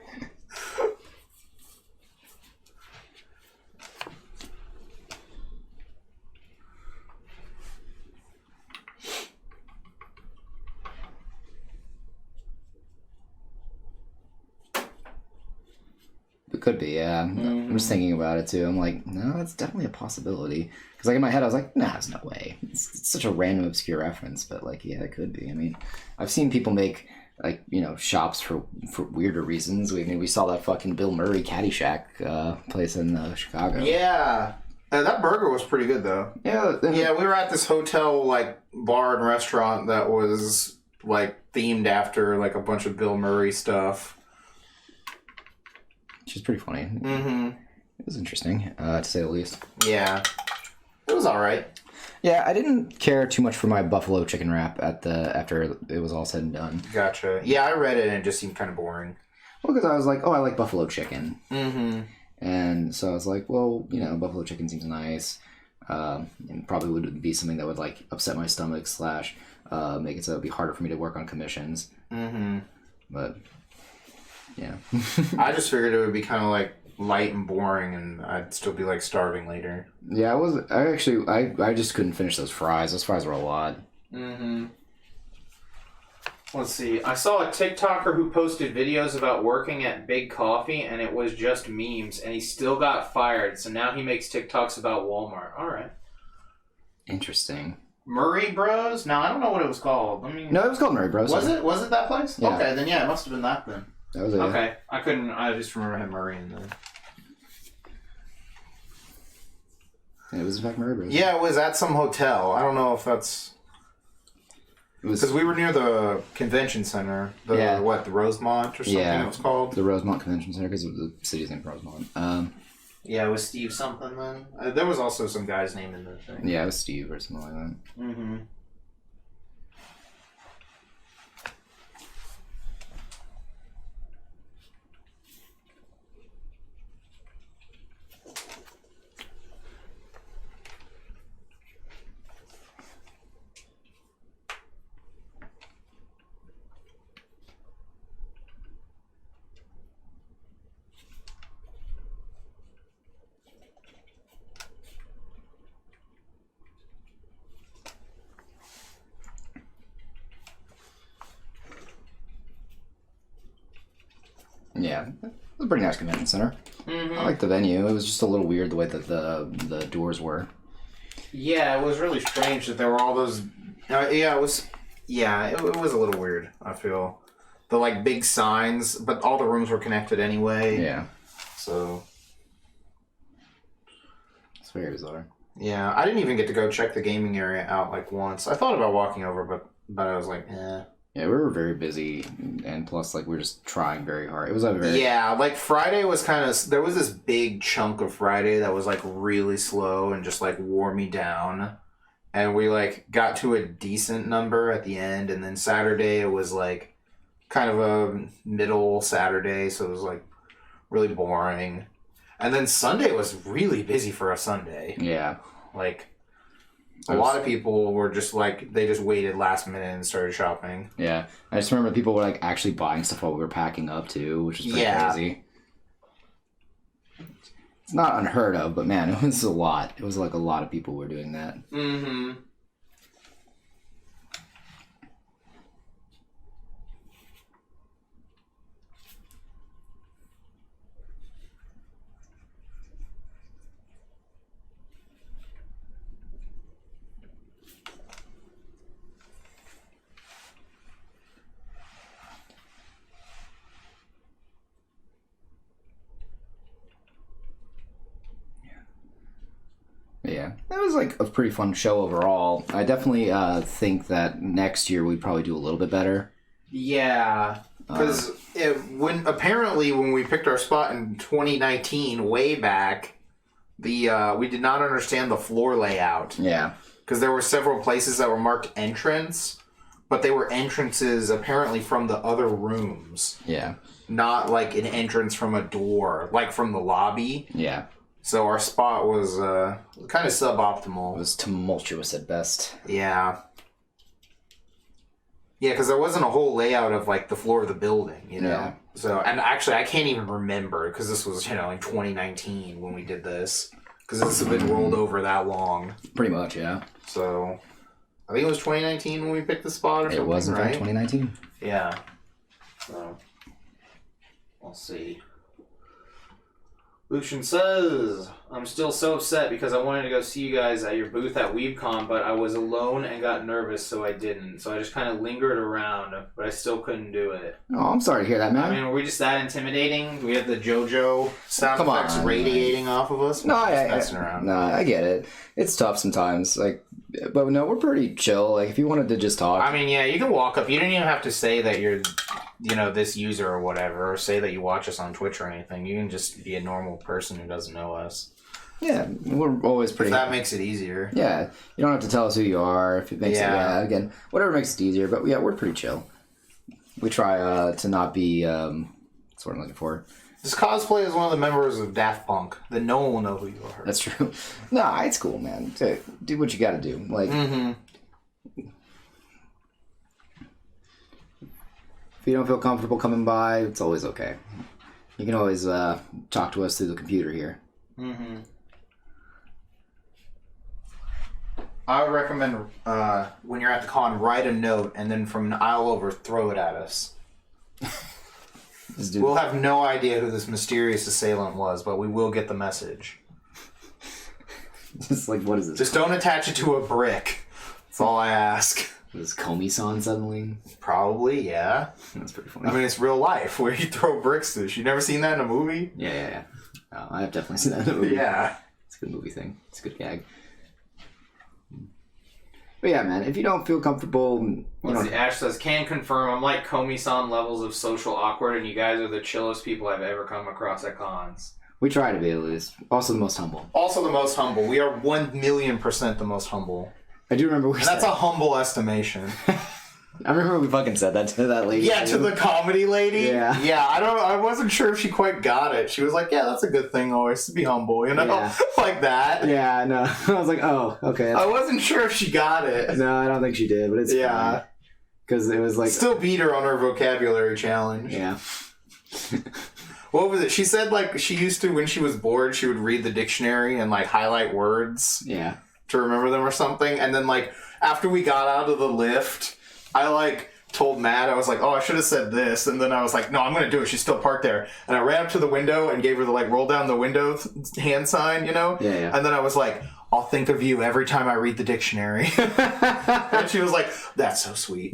It could be, yeah. I'm just thinking about it too. I'm like, no, that's definitely a possibility. Because like in my head, I was like, nah, there's no way. It's such a random, obscure reference, but like, yeah, it could be. I mean, I've seen people make like, shops for weirder reasons. We saw that fucking Bill Murray Caddyshack place in Chicago. Yeah. That burger was pretty good though. Yeah. Yeah, we were at this hotel like bar and restaurant that was like themed after like a bunch of Bill Murray stuff. She's pretty funny. Mm-hmm. It was interesting, to say the least. Yeah. It was alright. Yeah, I didn't care too much for my buffalo chicken wrap after it was all said and done. Gotcha. Yeah, I read it and it just seemed kind of boring. Well, because I was like, oh, I like buffalo chicken. Mm-hmm. And so I was like, well, buffalo chicken seems nice. And probably would be something that would like upset my stomach / make it so it would be harder for me to work on commissions. Mm-hmm. But... yeah. I just figured it would be kind of like light and boring and I'd still be like starving later. Yeah, I just couldn't finish those fries. Those fries were a lot. Mm-hmm. Let's see. I saw a TikToker who posted videos about working at Big Coffee, and it was just memes, and he still got fired. So now he makes TikToks about Walmart. All right. Interesting. Murray Bros? No, I don't know what it was called. No, it was called Murray Bros. Was it? Was it that place? Yeah. Okay, then yeah, it must have been that then. That was it. Okay, I just remember him Murray in there. It was in fact Murray Bros. Yeah, it was at some hotel. I don't know if that's... Because we were near the convention center. The Rosemont or something it was called? The Rosemont Convention Center, because the city's named Rosemont. Yeah, it was Steve something then. There was also some guy's name in the thing. Yeah, it was Steve or something like that. Mm-hmm. Yeah, it was a pretty nice convention center. Mm-hmm. I liked the venue. It was just a little weird the way that the doors were. Yeah, it was really strange that there were all those. It was a little weird, I feel. The, like, big signs, but all the rooms were connected anyway. Yeah. So... It's very bizarre. Yeah, I didn't even get to go check the gaming area out, like, once. I thought about walking over, but I was like, eh. Yeah, we were very busy, and plus, like, we were just trying very hard. It was a very... Yeah, like, Friday was kind of... There was this big chunk of Friday that was, like, really slow and just, like, wore me down. And we, like, got to a decent number at the end, and then Saturday it was, like, kind of a middle Saturday, so it was, like, really boring. And then Sunday was really busy for a Sunday. Yeah. Like... A lot of people were just like, they just waited last minute and started shopping. Yeah. I just remember people were like actually buying stuff while we were packing up too, which is pretty crazy. It's not unheard of, but man, it was a lot. It was like a lot of people were doing that. Mm-hmm. Yeah, that was like a pretty fun show overall. I definitely think that next year we'd probably do a little bit better. Yeah, because when we picked our spot in 2019, way back, we did not understand the floor layout. Yeah, because there were several places that were marked entrance, but they were entrances apparently from the other rooms. Yeah, not like an entrance from a door, like from the lobby. Yeah. So our spot was kind of suboptimal. It was tumultuous at best. Yeah. Yeah, because there wasn't a whole layout of, like, the floor of the building, you know? Yeah. So, and actually, I can't even remember, because this was, like 2019 when we did this. Because this has been rolled over that long. Pretty much, yeah. So, I think it was 2019 when we picked the spot or something, It was, in fact, right? 2019. Yeah. So, we'll see. Lucian says, I'm still so upset because I wanted to go see you guys at your booth at WeebCon, but I was alone and got nervous, so I didn't. So I just kind of lingered around, but I still couldn't do it. Oh, I'm sorry to hear that, man. I mean, were we just that intimidating? We had the JoJo sound effects radiating off of us? No, I get it. It's tough sometimes. Like, but no, we're pretty chill. Like, if you wanted to just talk. I mean, yeah, you can walk up. You don't even have to say that you're, this user or whatever, or say that you watch us on Twitch or anything. You can just be a normal person who doesn't know us. Yeah, we're always pretty... If that makes it easier. Yeah, you don't have to tell us who you are. If it makes it... Yeah, again, whatever makes it easier. But yeah, we're pretty chill. We try to not be... That's what I'm looking for. Just cosplay as one of the members of Daft Punk. Then no one will know who you are. That's true. Nah, it's cool, man. Do what you gotta do. Like... Mm-hmm. If you don't feel comfortable coming by, it's always okay. You can always talk to us through the computer here. Mm-hmm. I would recommend when you're at the con, write a note and then from an aisle over, throw it at us. We'll have no idea who this mysterious assailant was, but we will get the message. Just like, what is this? Just don't attach it to a brick. That's all I ask. Is Comey-san suddenly? Probably, yeah. That's pretty funny. I mean, it's real life where you throw bricks to. You never seen that in a movie? Yeah. Oh, I have definitely seen that in a movie. Yeah. It's a good movie thing. It's a good gag. But yeah, man, if you don't feel comfortable... Ash says, can confirm, I'm like Comey-san levels of social awkward, and you guys are the chillest people I've ever come across at cons. We try to be, at least. Also the most humble. Also the most humble. We are 1,000,000% the most humble. I do remember that's a humble estimation. I remember we fucking said that to that lady. Yeah, to the comedy lady? Yeah. Yeah, I wasn't sure if she quite got it. She was like, yeah, that's a good thing always, to be humble, you know? Yeah. Like that. Yeah, no. I was like, oh, okay. I wasn't sure if she got it. No, I don't think she did, but it's fine. Because it was like... Still beat her on her vocabulary challenge. Yeah. What was it? She said, like, she used to, when she was bored, she would read the dictionary and, like, highlight words. Yeah. To remember them or something. And then, like, after we got out of the lift, I, like, told Matt, I was like, oh, I should have said this. And then I was like, no, I'm going to do it. She's still parked there. And I ran up to the window and gave her the, like, roll down the window hand sign, you know? Yeah. And then I was like, I'll think of you every time I read the dictionary. And she was like, that's so sweet.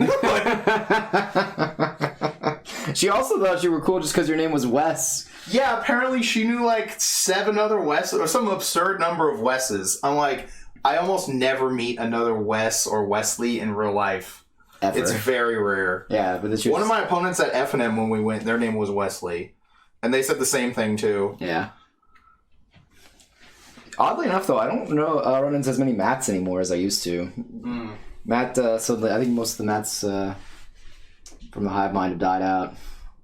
She also thought you were cool just because your name was Wes. Yeah, apparently she knew, like, 7 other Wes's, or some absurd number of Wes's. I'm like, I almost never meet another Wes or Wesley in real life. Ever. It's very rare. Yeah, but One of my opponents at F&M when we went, their name was Wesley. And they said the same thing, too. Yeah. Oddly enough, though, I don't know run into as many Matts anymore as I used to. Matt, I think most of the Matts from the Hive Mind have died out.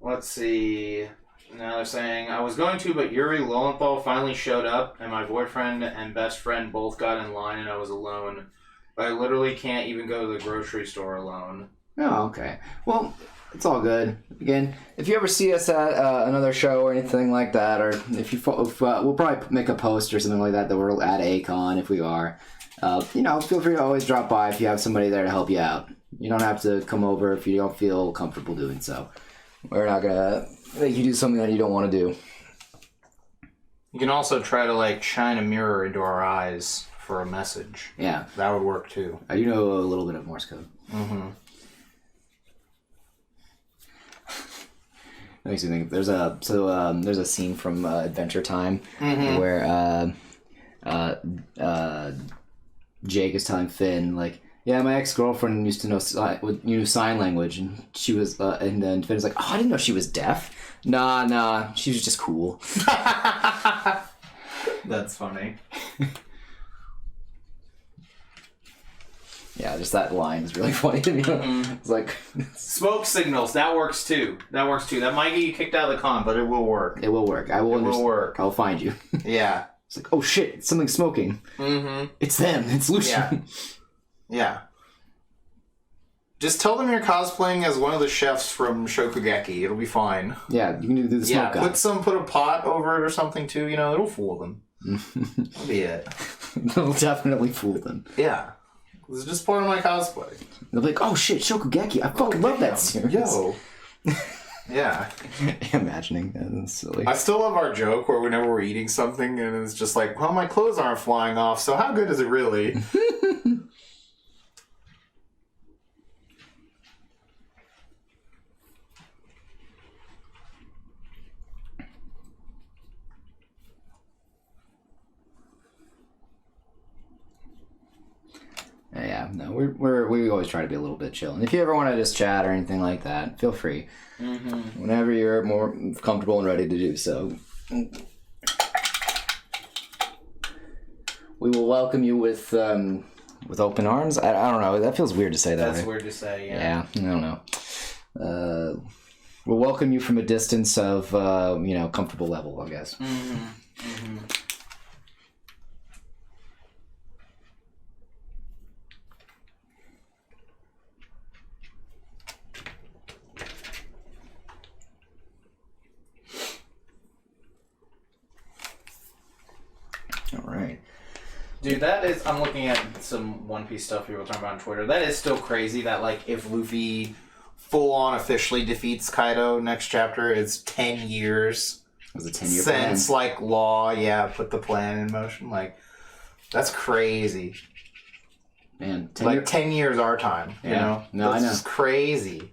Let's see. Now they're saying, I was going to, but Yuri Lowenthal finally showed up, and my boyfriend and best friend both got in line, and I was alone. But I literally can't even go to the grocery store alone. Oh, okay. Well, it's all good. Again, if you ever see us at another show or anything like that, or if we'll probably make a post or something like that we're at A-Con if we are. Feel free to always drop by if you have somebody there to help you out. You don't have to come over if you don't feel comfortable doing so. We're not gonna make you do something that you don't want to do. You can also try to, like, shine a mirror into our eyes for a message. Yeah. That would work, too. I do know a little bit of Morse code. Mm-hmm. Makes me think. There's a scene from Adventure Time where Jake is telling Finn, like, yeah, my ex-girlfriend used to know sign language, and she was and then Finn's like, oh, I didn't know she was deaf. Nah, she was just cool. That's funny. Yeah, just that line is really funny to me. It's like... Smoke signals, that works too. That might get you kicked out of the con, but it will work. It will work. It will work. I'll find you. Yeah. It's like, oh shit, something's smoking. Mm-hmm. It's them. It's Lucian. Yeah. Just tell them you're cosplaying as one of the chefs from Shokugeki. It'll be fine. Yeah, you can do the smoke guy. Put a pot over it or something too. It'll fool them. That'll be it. It'll definitely fool them. Yeah. This is just part of my cosplay. They'll be like, oh shit, Shokugeki. I fucking love that series. Yo. Yeah. Imagining that. That's silly. I still love our joke where whenever we're eating something and it's just like, well, my clothes aren't flying off, so how good is it really? Yeah, no, we always try to be a little bit chill. And if you ever want to just chat or anything like that, feel free. Mm-hmm. Whenever you're more comfortable and ready to do so. We will welcome you with open arms. I don't know. That feels weird to say that. That's weird to say, yeah. Yeah, I don't know. We'll welcome you from a distance of, comfortable level, I guess. Mm-hmm. Mm-hmm. Dude, that is... I'm looking at some One Piece stuff people are talking about on Twitter. That is still crazy that, like, If Luffy full-on officially defeats Kaido next chapter, it's 10 years. It was a 10-year plan. Since, like, Law, put the plan in motion. Like, that's crazy. Man, 10 years our time, you know? No, that's I know. just crazy.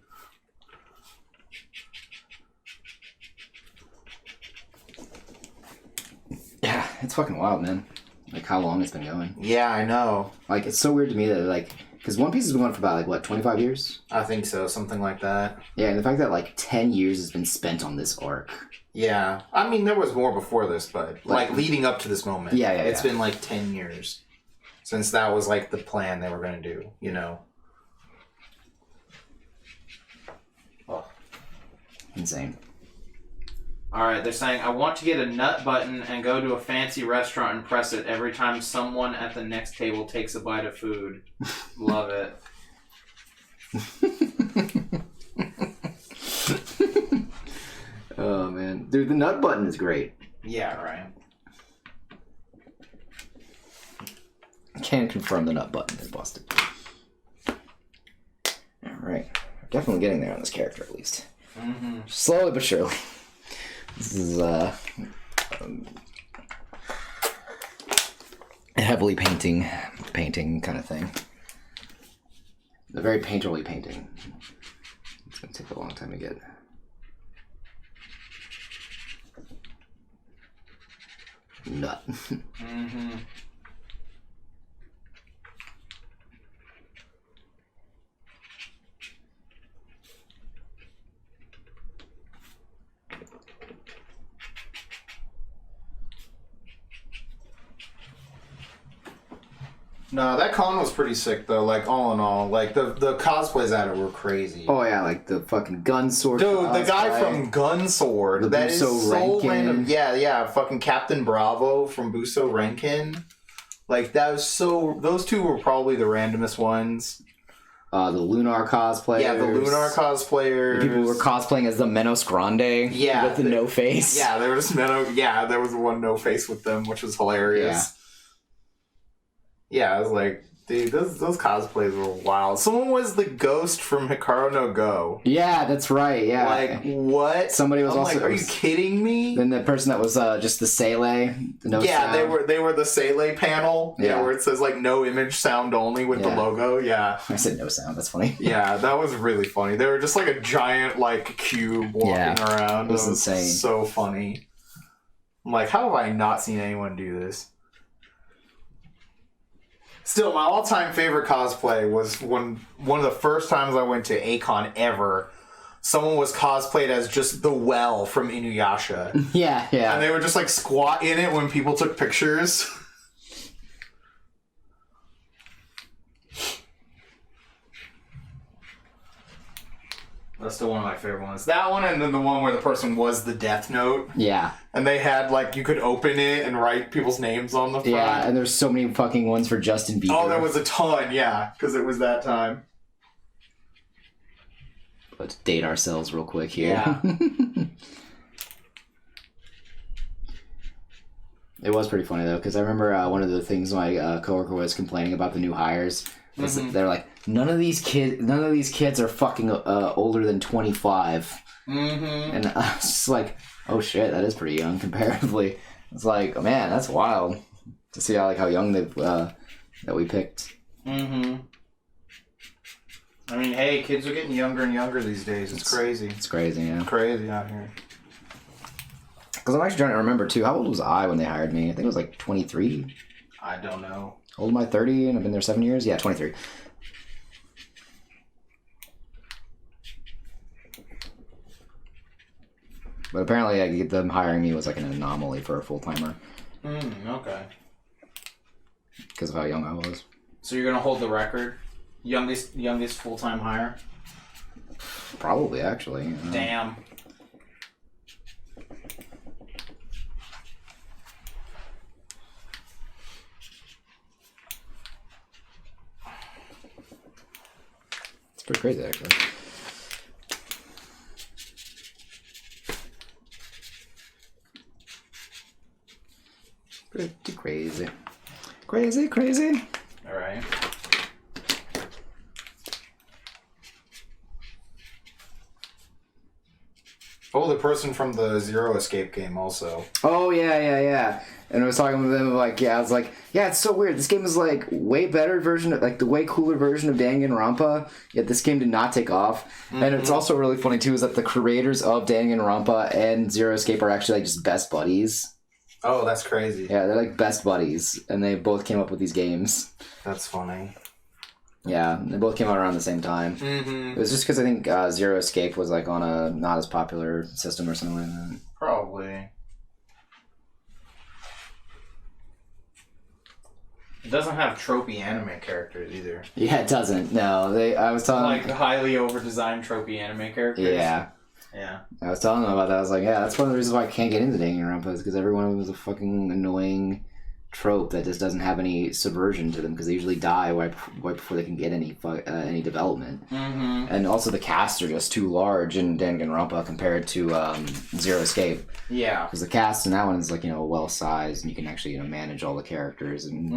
Yeah, it's fucking wild, man. Like, how long it's been going. Yeah, I know. Like, it's so weird to me that, like... Because One Piece has been going for about, like, what, 25 years? I think so, something like that. Yeah, and the fact that, like, 10 years has been spent on this arc. Yeah. I mean, there was more before this, but, like leading up to this moment. Yeah. It's been, like, 10 years since that was, like, the plan they were going to do, you know? Oh. Insane. Alright, they're saying, I want to get a nut button and go to a fancy restaurant and press it every time someone at the next table takes a bite of food. Love it. Oh, man. Dude, the nut button is great. Yeah, right. I can confirm the nut button is busted. Alright. Definitely getting there on this character, at least. Mm-hmm. Slowly but surely. This is a heavily painting kind of thing. A very painterly painting. It's going to take a long time to get. Nut. Mm-hmm. No, that con was pretty sick though. Like all in all, like the cosplays at it were crazy. Oh yeah, like the fucking gun sword. Dude, the guy from Gunsword. That is so random. Yeah, fucking Captain Bravo from Buso Renkin. Like that was so. Those two were probably the randomest ones. The Lunar cosplayers. Yeah, the Lunar cosplayers. The people who were cosplaying as the Menos Grande. Yeah, with the no face. Yeah, there was Yeah, there was one no face with them, which was hilarious. Yeah, I was like, dude, those cosplays were wild. Someone was the ghost from Hikaru no Go. Yeah, that's right. Yeah, like what? Somebody was also. Like, are you kidding me? Then the person that was just the Sele. No sound. they were the Sele panel. Yeah, where it says like no image, sound only with the logo. Yeah, I said no sound. That's funny. Yeah, that was really funny. They were just like a giant like cube walking around. It was insane. So funny. I'm like, how have I not seen anyone do this? Still, my all-time favorite cosplay was when one of the first times I went to A-Kon ever, someone was cosplayed as just the Well from Inuyasha. Yeah. And they would just like squat in it when people took pictures. That's still one of my favorite ones. That one and then the one where the person was the Death Note. Yeah. And they had, like, you could open it and write people's names on the front. Yeah, and there's so many fucking ones for Justin Bieber. Oh, there was a ton, yeah, because it was that time. Let's date ourselves real quick here. Yeah. It was pretty funny, though, because I remember one of the things my coworker was complaining about the new hires. They're like, none of these kids are fucking older than 25. Mm-hmm. And I was just like, oh shit, that is pretty young comparatively. It's like, oh, man, that's wild to see how young they've that we picked. Mm-hmm. I mean, hey, kids are getting younger and younger these days. It's crazy. It's crazy, yeah. It's crazy out here. Because I'm actually trying to remember too. How old was I when they hired me? I think it was like 23. I don't know. How old am I? 30, and I've been there 7 years. Yeah, 23. But apparently, them hiring me was like an anomaly for a full timer. Okay. Because of how young I was. So you're gonna hold the record, youngest full time hire? Probably, actually. Damn. It's pretty crazy, actually. Pretty crazy. Crazy. All right. Oh, the person from the Zero Escape game also. Oh, yeah. And I was talking with them, like, I was like, yeah, it's so weird. This game is, like, way better version of, like, the way cooler version of Danganronpa, yet this game did not take off. Mm-hmm. And it's also really funny, too, is that the creators of Danganronpa and Zero Escape are actually, like, just best buddies. Oh, that's crazy. Yeah, they're, like, best buddies, and they both came up with these games. That's funny. Yeah, they both came out around the same time. Mm-hmm. It was just because I think Zero Escape was, like, on a not as popular system or something like that. Probably. It doesn't have tropey anime characters either. Yeah, it doesn't. No, I was telling like highly over-designed tropey anime characters. Yeah. I was telling them about that. I was like, yeah, that's one of the reasons why I can't get into Danganronpa is because every one of them is a fucking annoying trope that just doesn't have any subversion to them because they usually die right before they can get any development. Mm-hmm. And also the casts are just too large in Danganronpa compared to Zero Escape. Yeah. Because the cast in that one is like, well-sized and you can actually, manage all the characters and,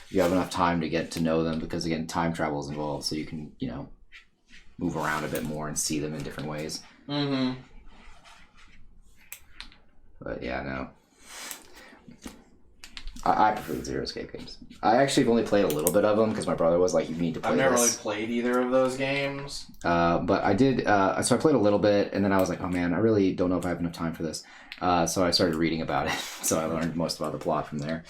you have enough time to get to know them because, again, time travel is involved so you can, move around a bit more and see them in different ways. Mm-hmm. But, yeah, no. I prefer the Zero Escape games. I actually have only played a little bit of them because my brother was like, you need to play this. I've never really played either of those games. But I did, so I played a little bit and then I was like, oh man, I really don't know if I have enough time for this. So I started reading about it. So I learned most about the plot from there.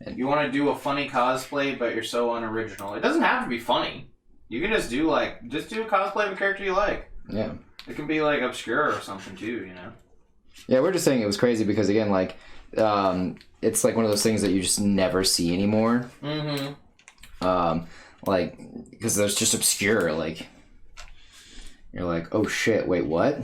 And you want to do a funny cosplay, but you're so unoriginal. It doesn't have to be funny. You can just do a cosplay of a character you like. Yeah. It can be like obscure or something too, Yeah, we're just saying it was crazy because again, like, it's like one of those things that you just never see anymore. Mm-hmm. Like, because there's just obscure, like, you're like, oh shit, wait, what?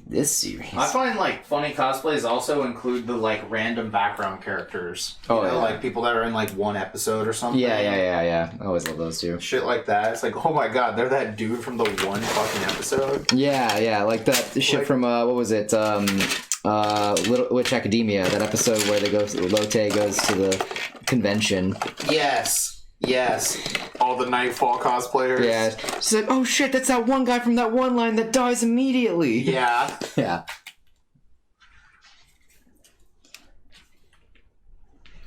This series. I find like funny cosplays also include the like random background characters. Oh, yeah. Like people that are in like one episode or something. Yeah. I always love those too. Shit like that. It's like, oh my god, they're that dude from the one fucking episode. Yeah, like that shit from what was it? Little Witch Academia. That episode where Lotte goes to the convention. Yes. All the Nightfall cosplayers. Yeah. She's like, oh shit, that's that one guy from that one line that dies immediately. Yeah. Yeah,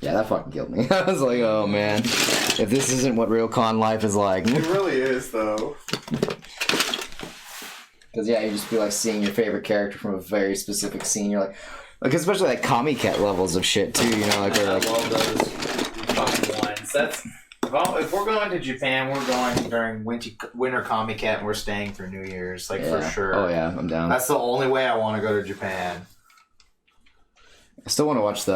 that fucking killed me. I was like, oh man, if this isn't what real con life is like. It really is, though. Because, you just be like seeing your favorite character from a very specific scene. You're like especially like Comiket levels of shit too, like. I love those fucking ones. If we're going to Japan, we're going during Winter Comiket and we're staying for New Year's, for sure. Oh yeah, I'm down. That's the only way I want to go to Japan. I still want to watch we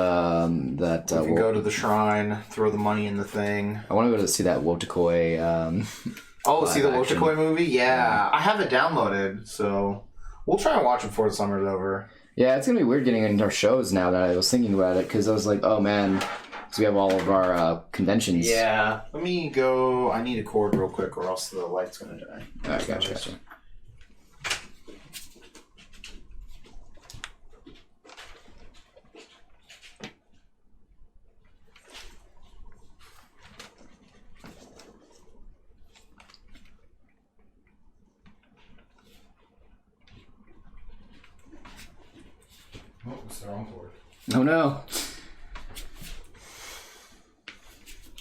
can go to the shrine, throw the money in the thing. I want to go to see that Wotakoi. See the Wotakoi movie? Yeah, I have it downloaded, so we'll try and watch it before the summer's over. Yeah, it's gonna be weird getting into our shows now that I was thinking about it because I was like, oh man. So we have all of our conventions. Yeah. Let me go. I need a cord real quick or else the light's going to die. Alright, gotcha. Oh, it's the wrong cord. Oh no.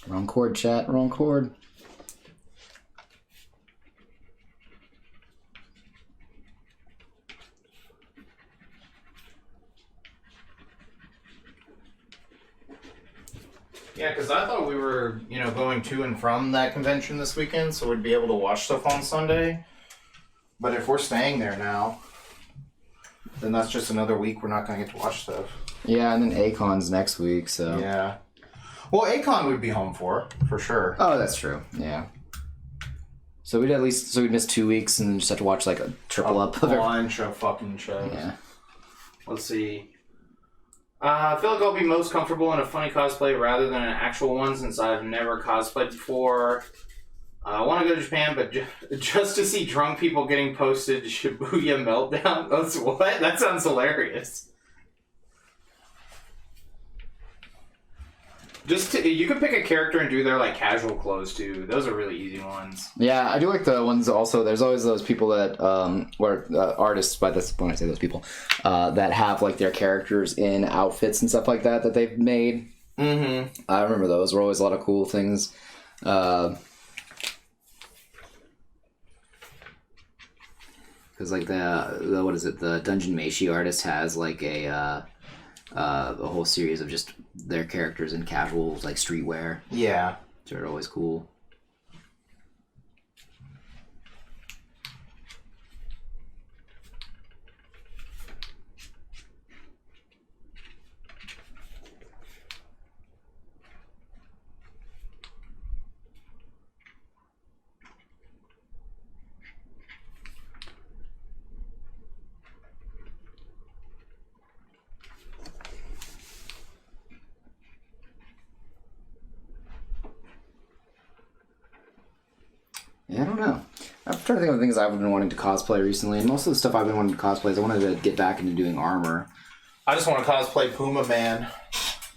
Wrong chord, chat. Wrong chord. Yeah, because I thought we were, going to and from that convention this weekend, so we'd be able to watch stuff on Sunday. But if we're staying there now, then that's just another week we're not going to get to watch stuff. Yeah, and then Acon's next week, so. Yeah. Well, Akon would be home for sure. Oh, that's true. Yeah. So we'd miss 2 weeks and just have to watch like a triple up of bunch of fucking shows. Yeah. Let's see. I feel like I'll be most comfortable in a funny cosplay rather than an actual one since I've never cosplayed before. I want to go to Japan, but just to see drunk people getting posted Shibuya Meltdown. That's what? That sounds hilarious. You could pick a character and do their like casual clothes too. Those are really easy ones. Yeah, I do like the ones also. There's always those people that were artists. By this, when I say those people, that have like their characters in outfits and stuff like that they've made. Mm-hmm. I remember those were always a lot of cool things. Because like the what is it? The Dungeon Meshi artist has like a whole series of just their characters in casual like streetwear. Yeah, which are always cool. Yeah, I don't know. I'm trying to think of the things I've been wanting to cosplay recently, and most of the stuff I've been wanting to cosplay is I wanted to get back into doing armor. I just want to cosplay Puma Man.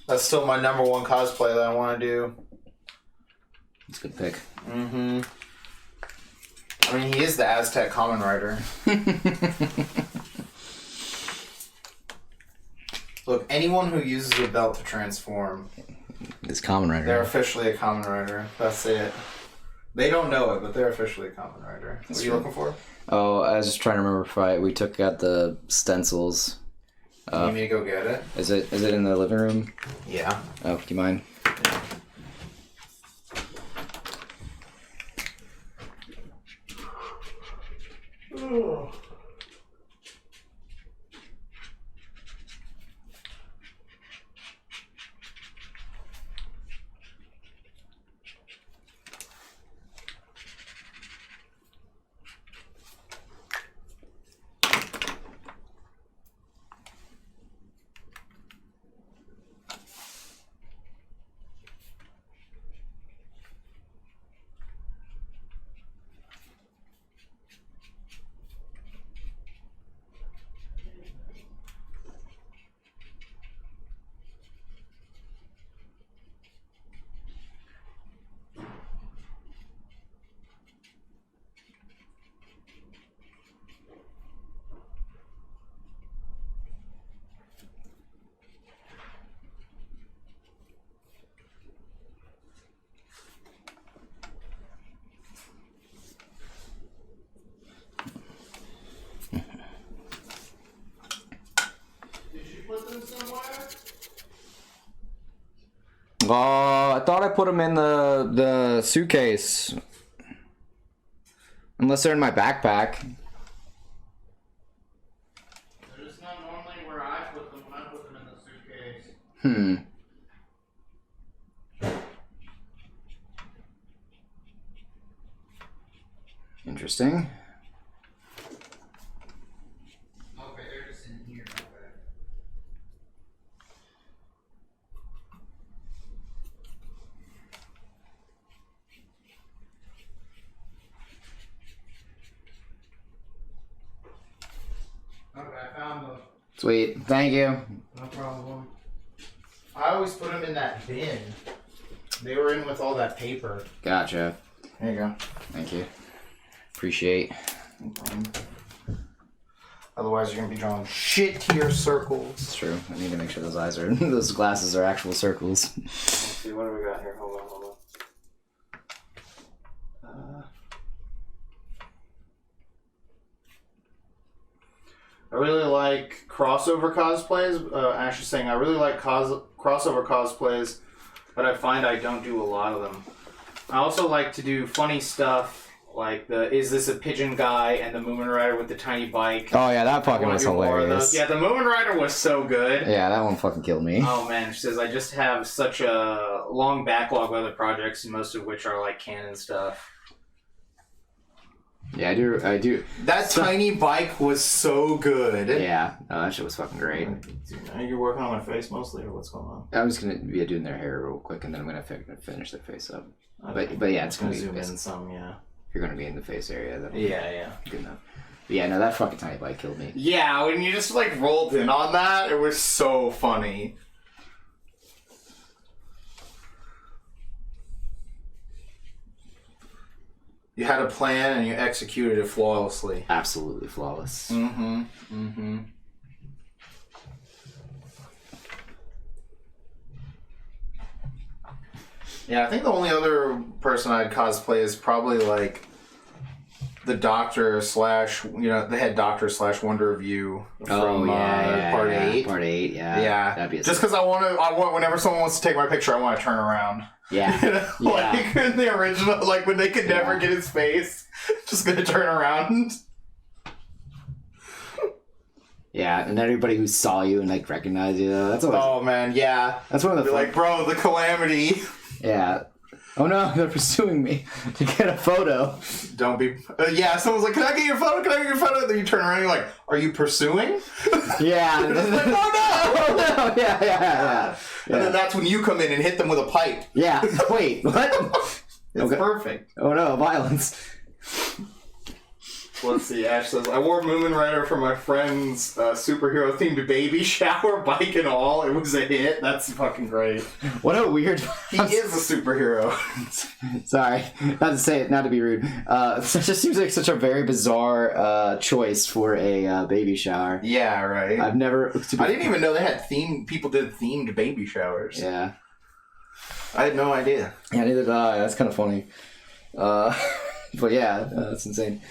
That's still my number one cosplay that I want to do. It's a good pick. Mm-hmm. I mean, he is the Aztec Kamen Rider. Look, anyone who uses a belt to transform... It's Kamen Rider. They're officially a Kamen Rider. That's it. They don't know it, but they're officially a Kamen Rider. What are you looking for? Oh, I was just trying to remember if we took out the stencils. You need me to go get it? Is it in the living room? Yeah. Oh, do you mind? Oh. I thought I put them in the suitcase. Unless they're in my backpack. They're just not normally where I put them when I put them in the suitcase. Interesting. Okay, they're just in here. Okay, I found them. Sweet. Thank you. No problem. I always put them in that bin. They were in with all that paper. Gotcha. There you go. Thank you. Appreciate. No problem. Otherwise, you're gonna be drawing shit to your circles. It's true. I need to make sure those glasses are actual circles. Let's see, what do we got here? Hold on. I really like crossover cosplays. Ash is saying I really like crossover cosplays, but I find I don't do a lot of them. I also like to do funny stuff like the "Is this a pigeon guy?" and the Moomin Rider with the tiny bike. Oh yeah, that fucking was hilarious. Yeah, the Moomin Rider was so good. Yeah, that one fucking killed me. Oh man, she says I just have such a long backlog of other projects, most of which are like canon stuff. Yeah, I do. That tiny bike was so good. Yeah, that shit was fucking great. Are you working on my face mostly, or what's going on? I'm just gonna be doing their hair real quick, and then I'm gonna finish their face up. But yeah, it's gonna be zoom in some. Yeah, if you're gonna be in the face area, then yeah, good enough. But yeah, no, that fucking tiny bike killed me. Yeah, when you just like rolled in on that, it was so funny. You had a plan and you executed it flawlessly. Absolutely flawless. Yeah, I think the only other person I'd cosplay is probably like the doctor / the head doctor / Wonder of You from Part 8. Part 8, yeah. Yeah. That'd be just because I want whenever someone wants to take my picture, I want to turn around. Yeah. Like in the original, like when they could never get his face, just gonna turn around. Yeah, and everybody who saw you and like recognized you, that's always. Oh man, yeah. That's one of the. Like, bro, the calamity. Yeah. Oh no, they're pursuing me to get a photo. Don't be. Someone's like, "Can I get your photo? Can I get your photo?" Then you turn around and you're like, "Are you pursuing?" Yeah. Like, oh no! Oh no! Yeah. And then that's when you come in and hit them with a pipe. Yeah. Wait, what? It's perfect. Oh no, violence. Let's see, Ash says, I wore Moomin Rider for my friend's superhero-themed baby shower, bike and all. It was a hit. That's fucking great. What a weird... He is a superhero. Sorry, not to say it, not to be rude. It just seems like such a very bizarre choice for a baby shower. Yeah, right. I've never... I didn't even know they had people did themed baby showers. Yeah. I had no idea. Yeah, neither did I. That's kind of funny. But yeah, that's insane.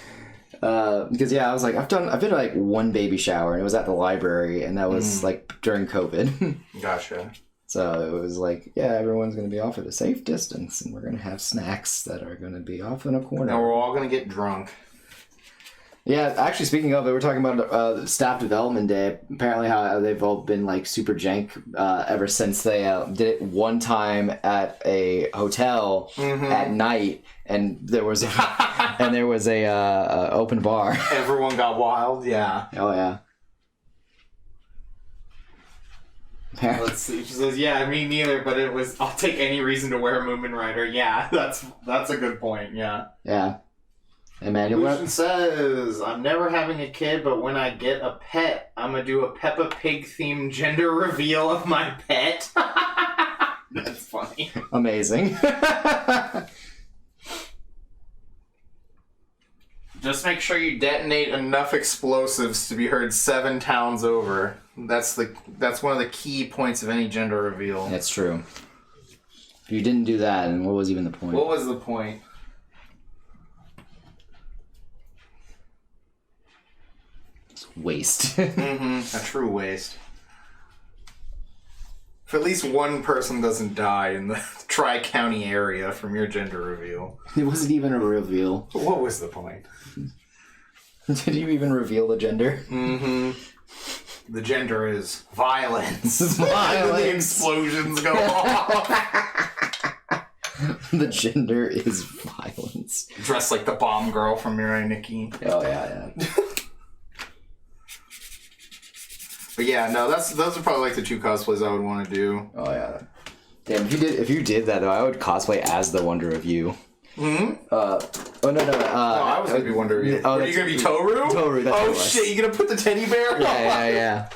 Because I was like, I've been to like one baby shower, and it was at the library, and that was like during COVID. Gotcha. So it was like, yeah, everyone's going to be off at a safe distance, and we're going to have snacks that are going to be off in a corner. Now we're all going to get drunk. Yeah, actually, speaking of it, we're talking about Staff Development Day. Apparently, how they've all been like super jank ever since they did it one time at a hotel at night, and there was a open bar. Everyone got wild. Yeah. Oh yeah. Let's see. She says, "Yeah, me neither, but it was. I'll take any reason to wear a Moomin Rider." Yeah, that's a good point. Yeah. Yeah. Emmanuel Lucian says, "I'm never having a kid, but when I get a pet, I'm gonna do a Peppa Pig themed gender reveal of my pet." That's funny. Amazing. Just make sure you detonate enough explosives to be heard 7 towns over. That's one of the key points of any gender reveal. That's true. If you didn't do that, then what was even the point? What was the point? Waste. A true waste. If at least one person doesn't die in the Tri-County area from your gender reveal. It wasn't even a reveal. What was the point? Did you even reveal the gender? The gender is violence. Violence. The explosions go off. The gender is violence. Dressed like the bomb girl from Mirai Nikki. Oh yeah. But yeah, no, those are probably like the 2 cosplays I would want to do. Oh yeah. Damn, if you did that though, I would cosplay as the Wonder of You. Hmm? Oh no. I was gonna be Wonder of You. Are you gonna be Toru? Toru. That's Oh shit! You gonna put the teddy bear? Yeah.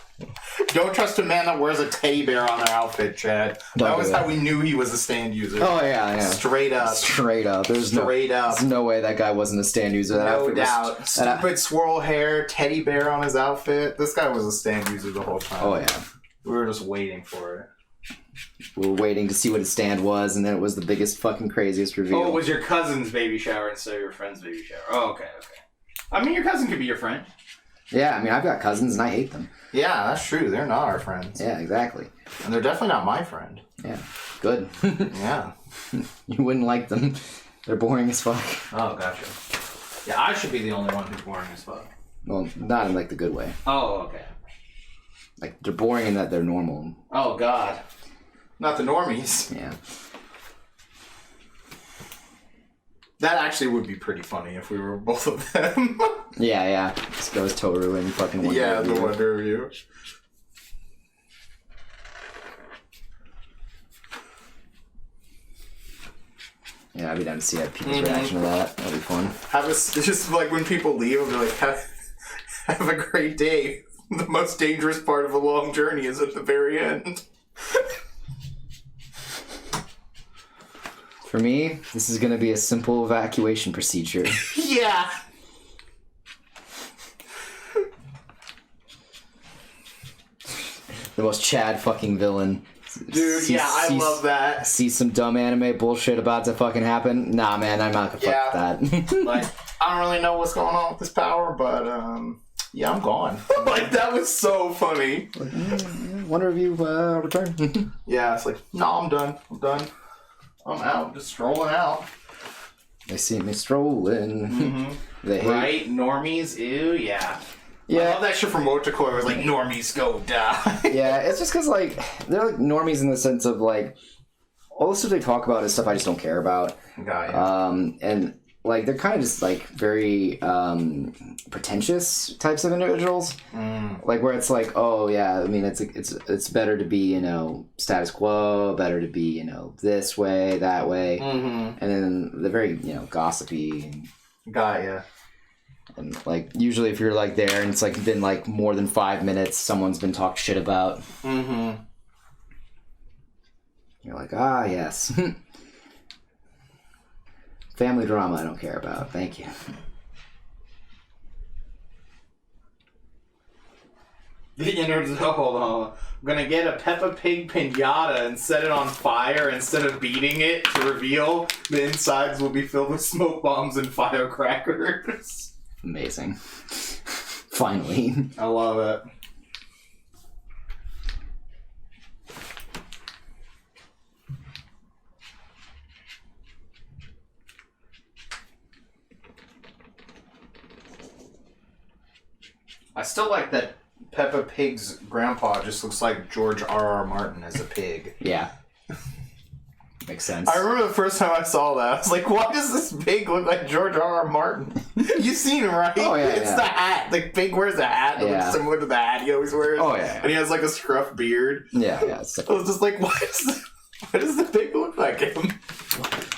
Don't trust a man that wears a teddy bear on their outfit, Chad. That was how we knew he was a stand user. Oh yeah. Straight up. There's no way that guy wasn't a stand user. No doubt. Stupid swirl hair, teddy bear on his outfit. This guy was a stand user the whole time. Oh yeah. We were just waiting for it. We were waiting to see what his stand was, and then it was the biggest fucking craziest reveal. Oh, it was your cousin's baby shower instead of your friend's baby shower. Oh, okay. I mean, your cousin could be your friend. Yeah, I mean, I've got cousins, and I hate them. Yeah, that's true. They're not our friends. Yeah, exactly. And they're definitely not my friend. Yeah, good. Yeah. You wouldn't like them. They're boring as fuck. Oh, gotcha. Yeah, I should be the only one who's boring as fuck. Well, not in, like, the good way. Oh, okay. Like, they're boring in that they're normal. Oh, God. Not the normies. Yeah. That actually would be pretty funny if we were both of them. Yeah. Just goes Toru and fucking Wonder Yeah, of the You. Wonder of You. Yeah, I'd be down to see people's reaction to that. That'd be fun. It's just like when people leave, I'll be like, have a great day. The most dangerous part of a long journey is at the very end. For me, this is gonna be a simple evacuation procedure. Yeah. The most Chad fucking villain. Dude, I love that. See some dumb anime bullshit about to fucking happen? Nah, man, I'm not gonna fuck with that. Like, I don't really know what's going on with this power, but, yeah, I'm gone. Like, that was so funny. Wonder if you return. Yeah, it's like, no, I'm done. I'm out. Just strolling out. They see me strolling. Mm-hmm. They hate. Right? Normies? Ew, yeah. I love that shit from Motocore. It was like, normies go die. Yeah, it's just because, like, they're like normies in the sense of, like, all the stuff they talk about is stuff I just don't care about. Got ya. And, like, they're kind of just, like, very pretentious types of individuals. Like, where it's like, oh, yeah, I mean, it's better to be, you know, status quo, better to be, you know, this way, that way. Mm-hmm. And then they're very, you know, gossipy. Got ya. And, like, usually if you're, like, there and it's, like, been, like, more than 5 minutes, someone's been talked shit about. Mm-hmm. You're like, ah, yes. Family drama I don't care about. Thank you. Hold on. I'm gonna get a Peppa Pig pinata and set it on fire instead of beating it to reveal the insides will be filled with smoke bombs and firecrackers. Amazing. Finally. I love it. I still like that Peppa Pig's grandpa just looks like George R.R. Martin as a pig. Yeah. Makes sense. I remember the first time I saw that, I was like, why does this pig look like George R.R. Martin? You've seen him, right? Oh, yeah, It's the hat. The pig wears a hat that looks similar to the hat he always wears. Oh, yeah. And he has like a scruff beard. Yeah. I was just like, why does the pig look like him?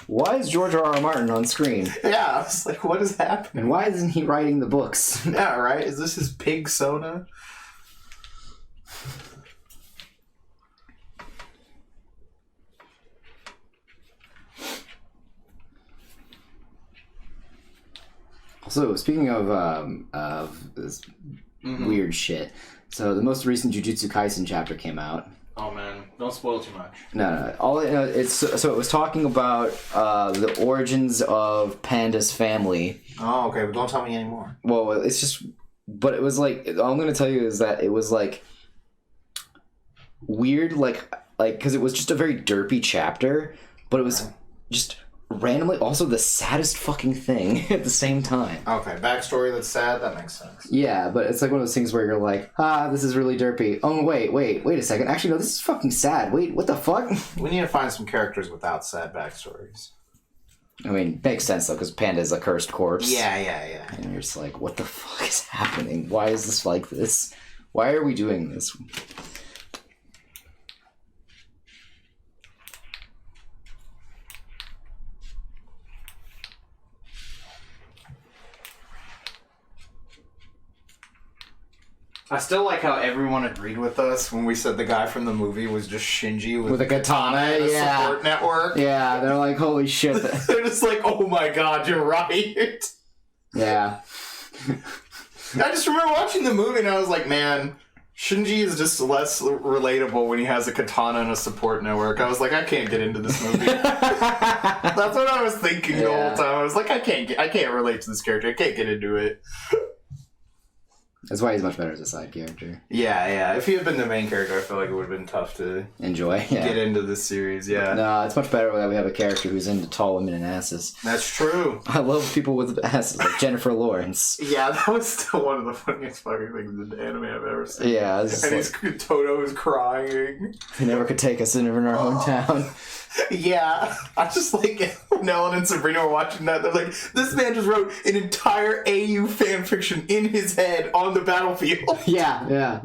Why is George R.R. Martin on screen? Yeah, I was like, what is happening? And why isn't he writing the books? Yeah, right? Is this his pig soda? So, speaking of this weird shit, so the most recent Jujutsu Kaisen chapter came out. Oh man, don't spoil too much. No. All it's so it was talking about the origins of Panda's family. Oh, okay, but don't tell me anymore. Well, it's just, but it was like all I'm gonna tell you is that it was like weird, like because it was just a very derpy chapter, but it was just randomly also the saddest fucking thing at the same time. Okay, backstory that's sad, that makes sense. Yeah, but it's like one of those things where you're like, this is really derpy. Oh, wait a second. Actually, no, this is fucking sad. Wait, what the fuck? We need to find some characters without sad backstories. I mean, makes sense, though, because Panda's a cursed corpse. Yeah. And you're just like, what the fuck is happening? Why is this like this? Why are we doing this? I still like how everyone agreed with us when we said the guy from the movie was just Shinji with a katana, and a support network. Yeah, they're like, holy shit. They're just like, oh my god, you're right. Yeah. I just remember watching the movie and I was like, man, Shinji is just less relatable when he has a katana and a support network. I was like, I can't get into this movie. That's what I was thinking the whole time. I was like, I can't relate to this character. I can't get into it. That's why he's much better as a side character. Yeah. If he had been the main character, I feel like it would have been tough to enjoy. Get into this series. Yeah. No, it's much better that we have a character who's into tall women and asses. That's true. I love people with asses, like Jennifer Lawrence. Yeah, that was still one of the funniest fucking things in the anime I've ever seen. Yeah. And Toto is crying. They never could take us in our hometown. Yeah, I just like when Ellen and Sabrina were watching that. They're like, "This man just wrote an entire AU fan fiction in his head on the battlefield." Yeah.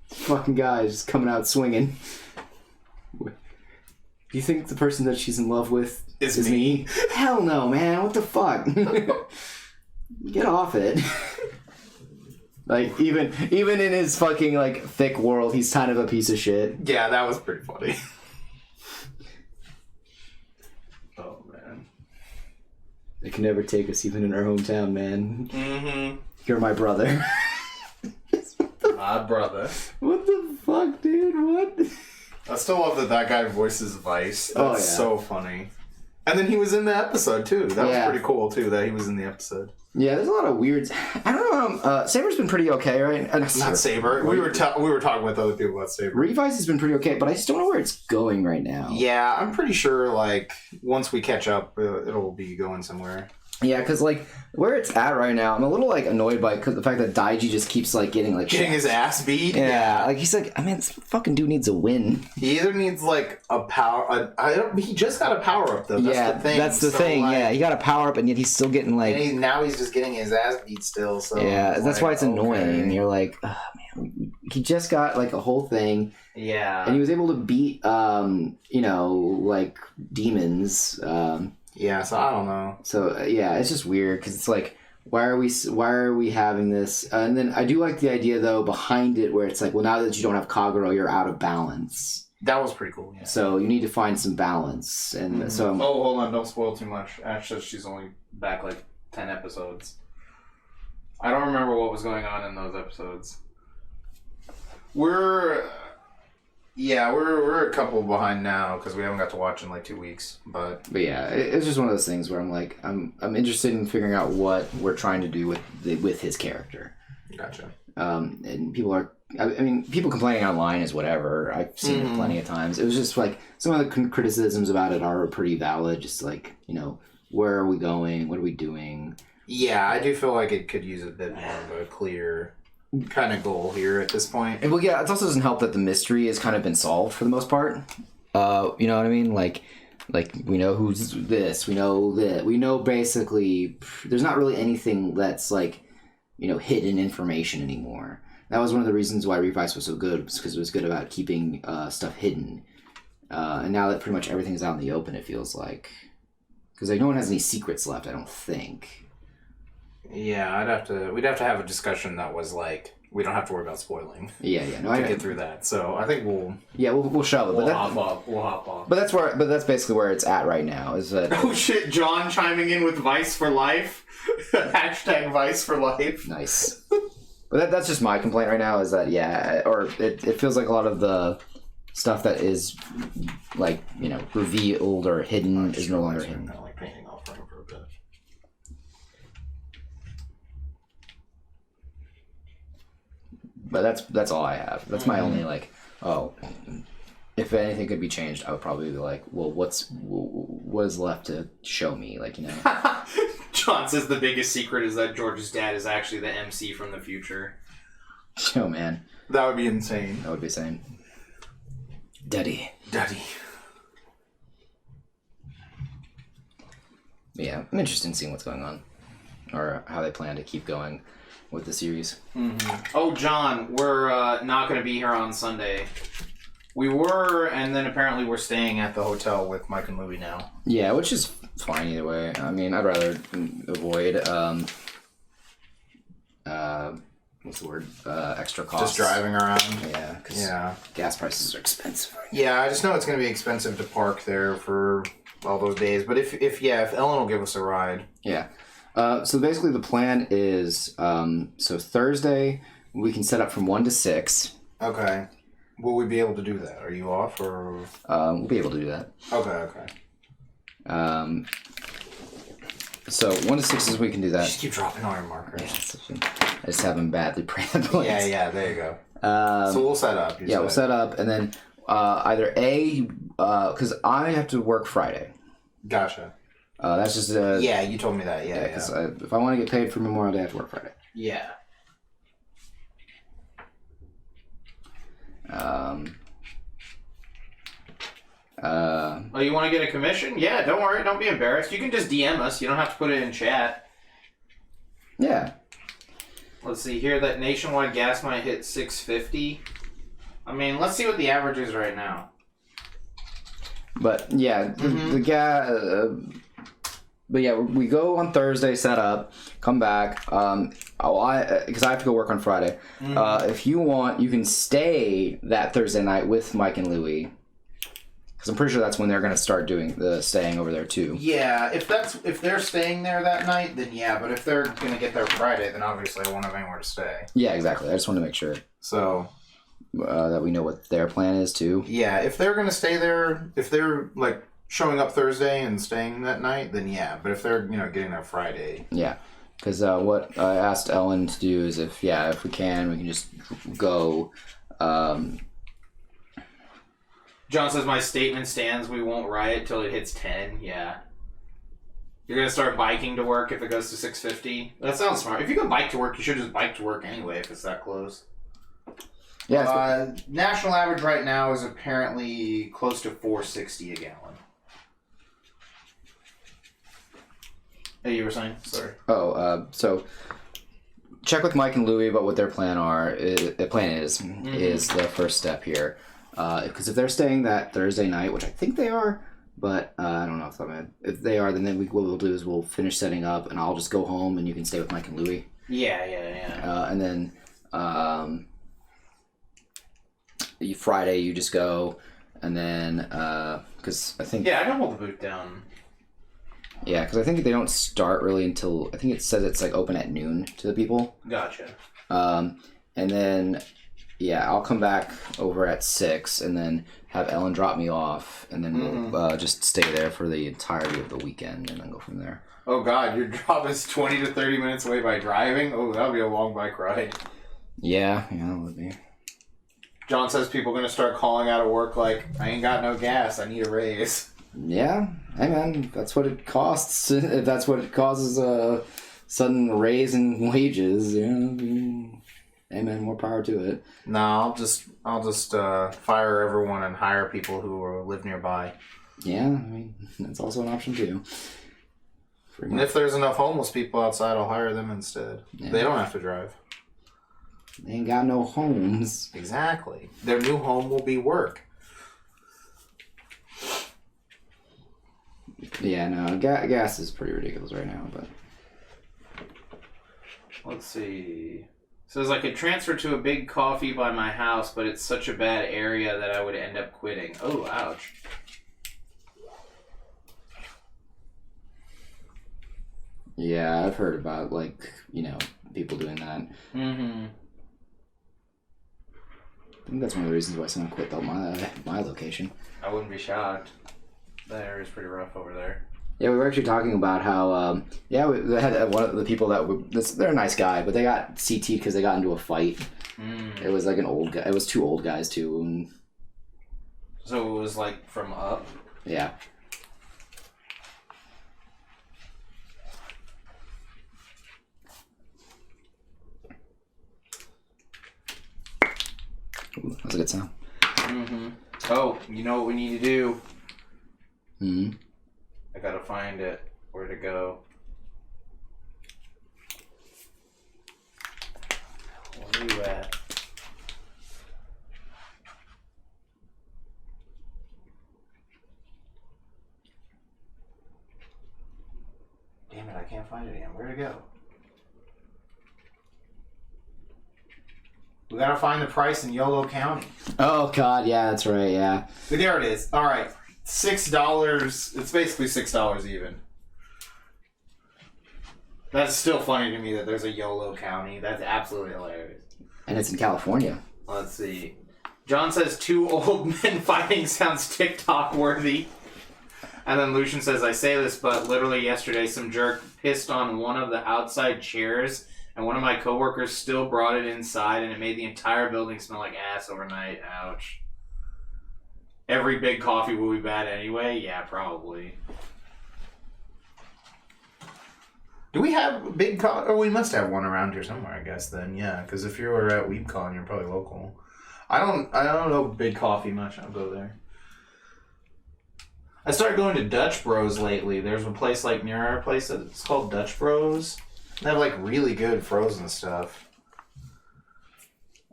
Fucking guy just coming out swinging. Do you think the person that she's in love with is me? Hell no, man! What the fuck? Get off it. Like, even in his fucking, like, thick world, he's kind of a piece of shit. Yeah, that was pretty funny. They can never take us even in our hometown, man. Mm-hmm. You're my brother. My brother. What the fuck, dude? What? I still love that guy voices Vice. That's yeah. so funny. And then he was in the episode, too. That was pretty cool, too, that he was in the episode. Yeah, there's a lot of weird... I don't know. Saber's been pretty okay, right? Not Saber. We were talking with other people about Saber. Revice has been pretty okay, but I just don't know where it's going right now. Yeah, I'm pretty sure, like, once we catch up, it'll be going somewhere. Yeah, because, like, where it's at right now, I'm a little, like, annoyed by the fact that Daiji just keeps, like, getting his ass beat. Yeah, like, he's like, I mean, this fucking dude needs a win. He either needs, like, a power... he just got a power-up, though. That's the thing. That's the thing, like, yeah. He got a power-up, and yet he's still getting, like... And now he's just getting his ass beat still, so... Yeah, that's why it's annoying. You're like, oh, man, he just got, like, a whole thing. Yeah. And he was able to beat, like, demons, Yeah, so I don't know. So yeah, it's just weird because it's like, why are we having this? And then I do like the idea though behind it where it's like, well, now that you don't have Kagero, you're out of balance. That was pretty cool. Yeah. So you need to find some balance, and so. Oh, hold on! Don't spoil too much. Ash says she's only back like 10 episodes. I don't remember what was going on in those episodes. We're a couple behind now because we haven't got to watch in like 2 weeks. But yeah, it's just one of those things where I'm like, I'm interested in figuring out what we're trying to do with his character. Gotcha. And people are, I mean, people complaining online is whatever. I've seen it plenty of times. It was just like some of the criticisms about it are pretty valid. Just like, where are we going? What are we doing? Yeah, I do feel like it could use a bit more of a clear kind of goal here at this point. And well, yeah, it also doesn't help that the mystery has kind of been solved for the most part. You know what I mean? Like we know who's this, we know that, we know basically there's not really anything that's like, hidden information anymore. That was one of the reasons why Revice was so good, was because it was good about keeping stuff hidden. And now that pretty much everything's out in the open, it feels like, because no one has any secrets left, I don't think. Yeah, we'd have to have a discussion that was like, we don't have to worry about spoiling. Yeah, no, I get through that. So I think we'll shove it. We'll hop off. But that's basically where it's at right now. Is that? Oh shit! John chiming in with Vice for life. Hashtag Vice for life. Nice. But that's just my complaint right now. Is that or it feels like a lot of the stuff that is like revealed or hidden is no longer hidden. Kind of like painting off frame for a bit. But that's all I have. That's my only if anything could be changed, I would probably be like, well, what is left to show me? John says the biggest secret is that George's dad is actually the MC from the future. Oh man, that would be insane. That would be insane. Daddy. Yeah, I'm interested in seeing what's going on, or how they plan to keep going with the series. Mm-hmm. Oh, John, we're not going to be here on Sunday. We were, and then apparently we're staying at the hotel with Mike and Louie now. Yeah, which is fine either way. I mean, I'd rather avoid what's the word? Extra costs. Just driving around. Yeah, because gas prices are expensive. Yeah, I just know it's going to be expensive to park there for all those days. But if Ellen will give us a ride. Yeah. So basically the plan is, so Thursday we can set up from 1 to 6. Okay. Will we be able to do that? Are you off or? We'll be able to do that. Okay. So 1 to 6 is we can do that. Just keep dropping iron markers. Yeah, I just have them badly printed. Yeah, there you go. So we'll set up. We'll set up, and then either because I have to work Friday. Gotcha. That's just yeah, you told me that. Yeah. Because if I want to get paid for Memorial Day, I have to work Friday. Yeah. Oh, you want to get a commission? Yeah, don't worry. Don't be embarrassed. You can just DM us. You don't have to put it in chat. Yeah. Let's see here. That nationwide gas might hit $6.50. I mean, let's see what the average is right now. But yeah, the gas. But yeah, we go on Thursday, set up, come back. Because I have to go work on Friday. If you want, you can stay that Thursday night with Mike and Louie. Because I'm pretty sure that's when they're going to start doing the staying over there too. Yeah, if they're staying there that night, then yeah. But if they're gonna get there Friday, then obviously I won't have anywhere to stay. Yeah, exactly. I just want to make sure So that we know what their plan is too. yeah, if they're gonna stay there, if they're like showing up Thursday and staying that night, then yeah. But if they're getting there Friday, Yeah, because what I asked Ellen to do is if we can just go. John says my statement stands. We won't riot till it hits 10. Yeah. You're gonna start biking to work if it goes to 6:50. That sounds smart. If you can bike to work, you should just bike to work anyway if it's that close. Yeah. National average right now is apparently close to $4.60 a gallon. Hey, you were saying? Sorry. So check with Mike and Louie about what their plan is the first step here. Because if they're staying that Thursday night, which I think they are, but I don't know if they are, then what we'll do is we'll finish setting up, and I'll just go home, and you can stay with Mike and Louie. Yeah. And then Friday you just go, and then because I think I can hold the boot down. Yeah, because I think they don't start really until I think it says it's like open at noon to the people. Gotcha. And then. Yeah, I'll come back over at 6 and then have Ellen drop me off, and then we'll just stay there for the entirety of the weekend and then go from there. Oh God, your job is 20 to 30 minutes away by driving? Oh, that'll be a long bike ride. Yeah, that would be. John says people are going to start calling out of work like, I ain't got no gas, I need a raise. Yeah, hey man, that's what it costs. If that's what it causes a sudden raise in wages, amen, more power to it. No, I'll just fire everyone and hire people who live nearby. Yeah, I mean, that's also an option too. And if there's enough homeless people outside, I'll hire them instead. Yeah. They don't have to drive. They ain't got no homes. Exactly. Their new home will be work. Yeah, no, gas is pretty ridiculous right now, but... Let's see... Says I could transfer to a big coffee by my house, but it's such a bad area that I would end up quitting. Oh, ouch. Yeah, I've heard about, people doing that. Mm-hmm. I think that's one of the reasons why someone quit my location. I wouldn't be shocked. That area's pretty rough over there. Yeah, we were actually talking about how, we had one of the people they're a nice guy, but they got CT'd because they got into a fight. It was like an old guy. It was 2 old guys, too. And... So it was like from up? Yeah. Ooh, that's a good sound. Mm-hmm. Oh, you know what we need to do? Mm-hmm. I gotta find it. Where to go? Where are you at? Damn it, I can't find it again. Where'd it go? We gotta find the price in Yolo County. Oh, God, yeah, that's right, yeah. There it is. All right. $6. It's basically $6 even. That's still funny to me that there's a YOLO County. That's absolutely hilarious. And it's in California. Let's see. John says 2 old men fighting sounds TikTok worthy. And then Lucian says, I say this, but literally yesterday some jerk pissed on one of the outside chairs, and one of my coworkers still brought it inside, and it made the entire building smell like ass overnight. Ouch. Every big coffee will be bad anyway? Yeah, probably. Do we have a big coffee? Oh, we must have one around here somewhere, I guess, then. Yeah, because if you were at WeebCon, you're probably local. I don't know Big Coffee much. I'll go there. I started going to Dutch Bros lately. There's a place near our place that's called Dutch Bros. They have really good frozen stuff.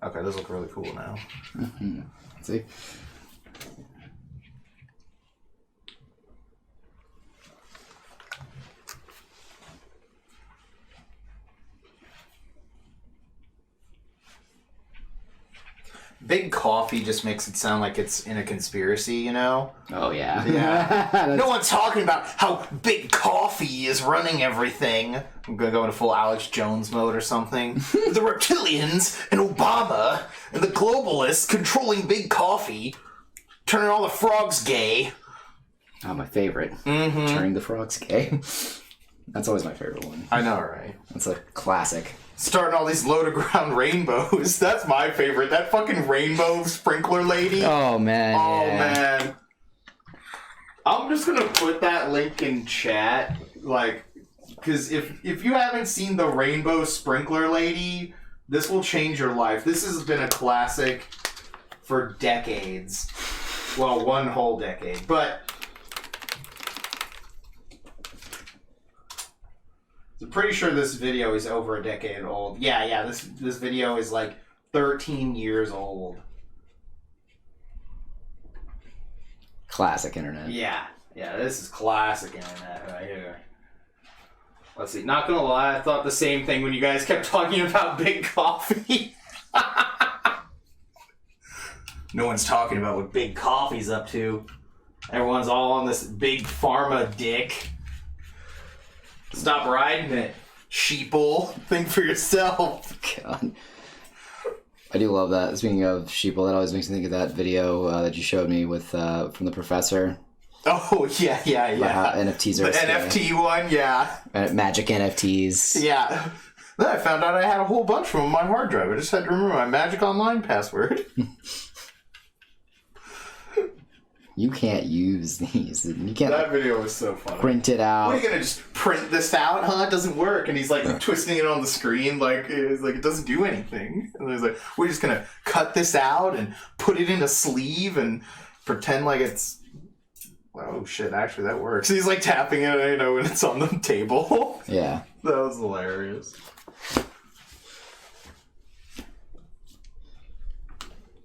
Okay, those look really cool now. Mm-hmm. See? Big Coffee just makes it sound like it's in a conspiracy, you know? Oh, yeah. Yeah. No one's talking about how Big Coffee is running everything. I'm gonna go into full Alex Jones mode or something. The reptilians and Obama and the globalists controlling Big Coffee, turning all the frogs gay. Oh, my favorite. Mm-hmm. Turning the frogs gay. That's always my favorite one. I know, right? That's a classic. Starting all these low-to-ground rainbows. That's my favorite. That fucking rainbow sprinkler lady. Oh, man. Oh, yeah. man. I'm just gonna put that link in chat, like, because if you haven't seen the rainbow sprinkler lady, this will change your life. This has been a classic for decades. Well, one whole decade, but I'm pretty sure this video is over a decade old. Yeah, this video is like 13 years old. Classic internet. Yeah, this is classic internet right here. Let's see. Not gonna lie, I thought the same thing when you guys kept talking about Big Coffee. No one's talking about what Big Coffee's up to. Everyone's all on this big pharma dick. Stop riding it, sheeple. Think for yourself. God. I do love that. Speaking of sheeple, that always makes me think of that video that you showed me with from the professor. Oh, yeah. About how NFTs are the NFT one, yeah. Magic NFTs. Yeah. Then I found out I had a whole bunch from on my hard drive. I just had to remember my Magic Online password. You can't use these. You can't That video was so funny. print it out. What are you gonna just print this out? Huh? It doesn't work. And he's like twisting it on the screen like it's like it doesn't do anything. And he's like, we're just gonna cut this out and put it in a sleeve and pretend like it's. Oh shit! Actually, that works. He's like tapping it, you know, when it's on the table. Yeah. That was hilarious.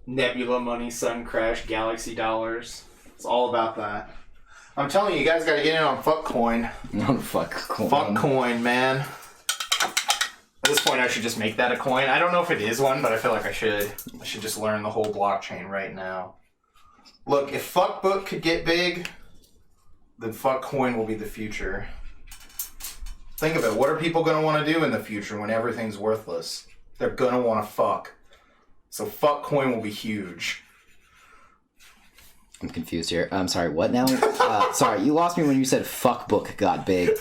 Nebula money, sun crash, galaxy dollars. It's all about that. I'm telling you, you guys gotta get in on Fuckcoin. No, fuck coin. Fuckcoin, man. At this point, I should just make that a coin. I don't know if it is one, but I feel like I should. I should just learn the whole blockchain right now. Look, if Fuckbook could get big, then Fuckcoin will be the future. Think of it. What are people going to want to do in the future when everything's worthless? They're going to want to fuck. So Fuckcoin will be huge. I'm confused here. I'm sorry, what now? Sorry, you lost me when you said fuckbook got big.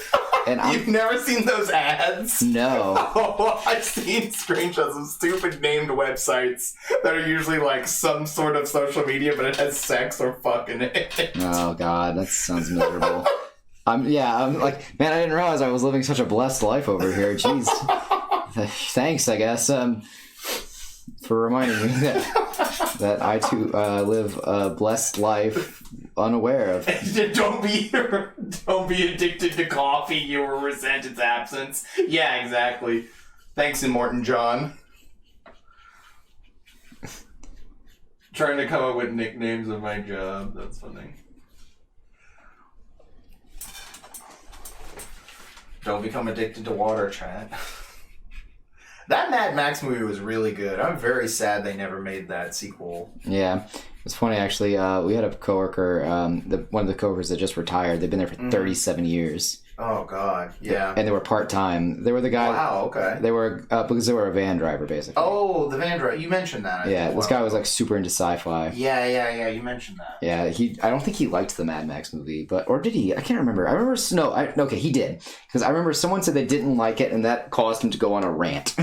And You've never seen those ads? No. Oh, I've seen screenshots of stupid named websites that are usually like some sort of social media, but it has sex or fuck in it. Oh god, that sounds miserable. I'm like, man, I didn't realize I was living such a blessed life over here. Jeez. Thanks, I guess, for reminding me that I too live a blessed life unaware of. Don't be addicted to coffee. You will resent its absence. Yeah, exactly. Thanks, Immortan John. Trying to come up with nicknames of my job. That's funny. Don't become addicted to water, chat. That Mad Max movie was really good. I'm very sad they never made that sequel. Yeah. It's funny, actually. We had a coworker, one of the coworkers that just retired. They've been there for 37 years. Oh, God. Yeah. And they were part-time. They were the guy... Wow, okay. They were... because they were a van driver, basically. Oh, the van driver. You mentioned that. Yeah, this guy was, like, super into sci-fi. Yeah. You mentioned that. Yeah, I don't think he liked the Mad Max movie, but... Or did he? I can't remember. I remember... Okay, he did. Because I remember someone said they didn't like it, and that caused him to go on a rant.